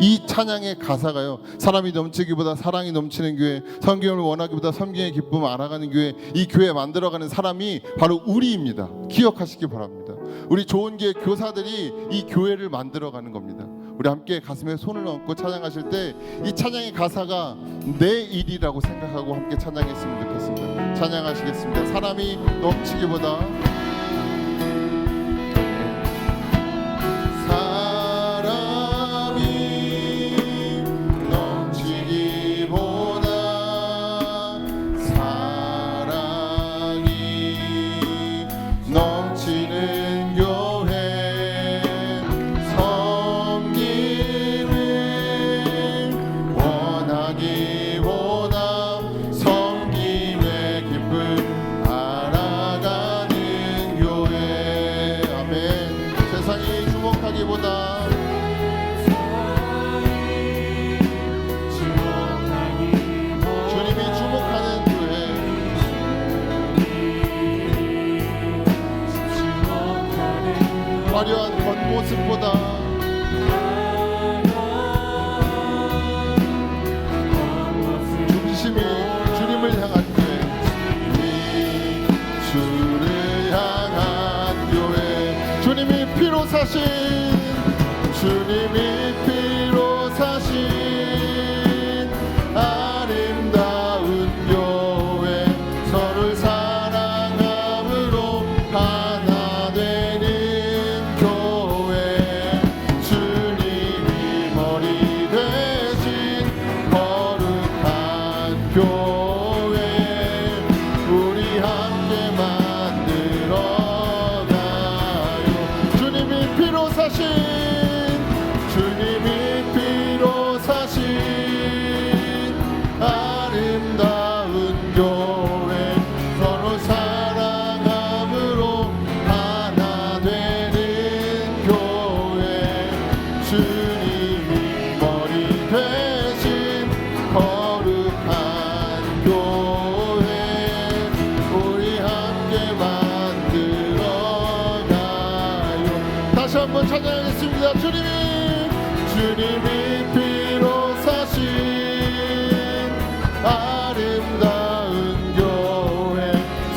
이 찬양의 가사가요, 사람이 넘치기보다 사랑이 넘치는 교회, 성경을 원하기보다 섬김의 기쁨을 알아가는 교회, 이 교회 만들어가는 사람이 바로 우리입니다. 기억하시기 바랍니다. 우리 좋은 교회 교사들이 이 교회를 만들어가는 겁니다. 우리 함께 가슴에 손을 얹고 찬양하실 때 이 찬양의 가사가 내 일이라고 생각하고 함께 찬양했으면 좋겠습니다. 찬양하시겠습니다. 사람이 넘치기보다 넘치는 교회, 섬김을 원하기보다 섬김의 기쁨 알아가는 교회. 아멘. 세상이 주목하기보다 주님이 주목하는 교회. 화려한 겉모습보다 중심이 주님을 향한 교회, 주를 향한 교회, 주님이 피로 사신, 주님이 피로 사신 아름다운 교회, 서로를 사랑함으로 하나 되는 교회, 주님이 머리 되신 거룩한 교회, 우리 함께 만들어가요. 주님이 피로 사신, 주님이 피로 사신 아름다운 교회, 서로 사랑함으로 하나 되는 교회, 주님이 머리 되신 거룩한 교회, 우리 함께 만들어가요. 다시 한번 찬양하겠습니다. 주님이 피로 사신 아름다운 교회,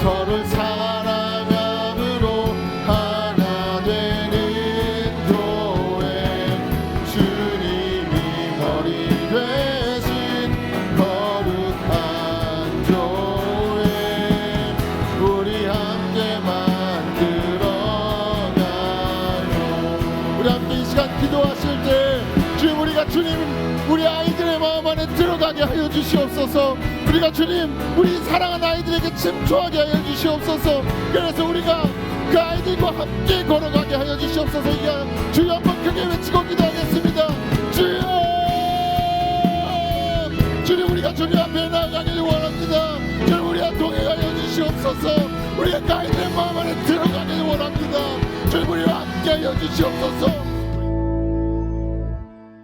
서로를 사랑함으로 하나 되는 교회, 주님이 머리 되신 거룩한 교회, 우리 함께 만들어가요. 우리 함께 이 시간 기도하실 때 주님, 우리 아이들의 마음 안에 들어가게 하여 주시옵소서. 우리가 주님, 우리 사랑하는 아이들에게 침투하게 하여 주시옵소서. 그래서 우리가 그 아이들과 함께 걸어가게 하여 주시옵소서. 이제 주여 한번 크게 외치고 기도하겠습니다. 주여, 주님, 우리가 주님 앞에 나아가길 원합니다. 주님, 우리와 동행하여 주시옵소서. 우리가 그 아이들의 마음 안에 들어가길 원합니다. 주님, 우리와 함께 하여 주시옵소서.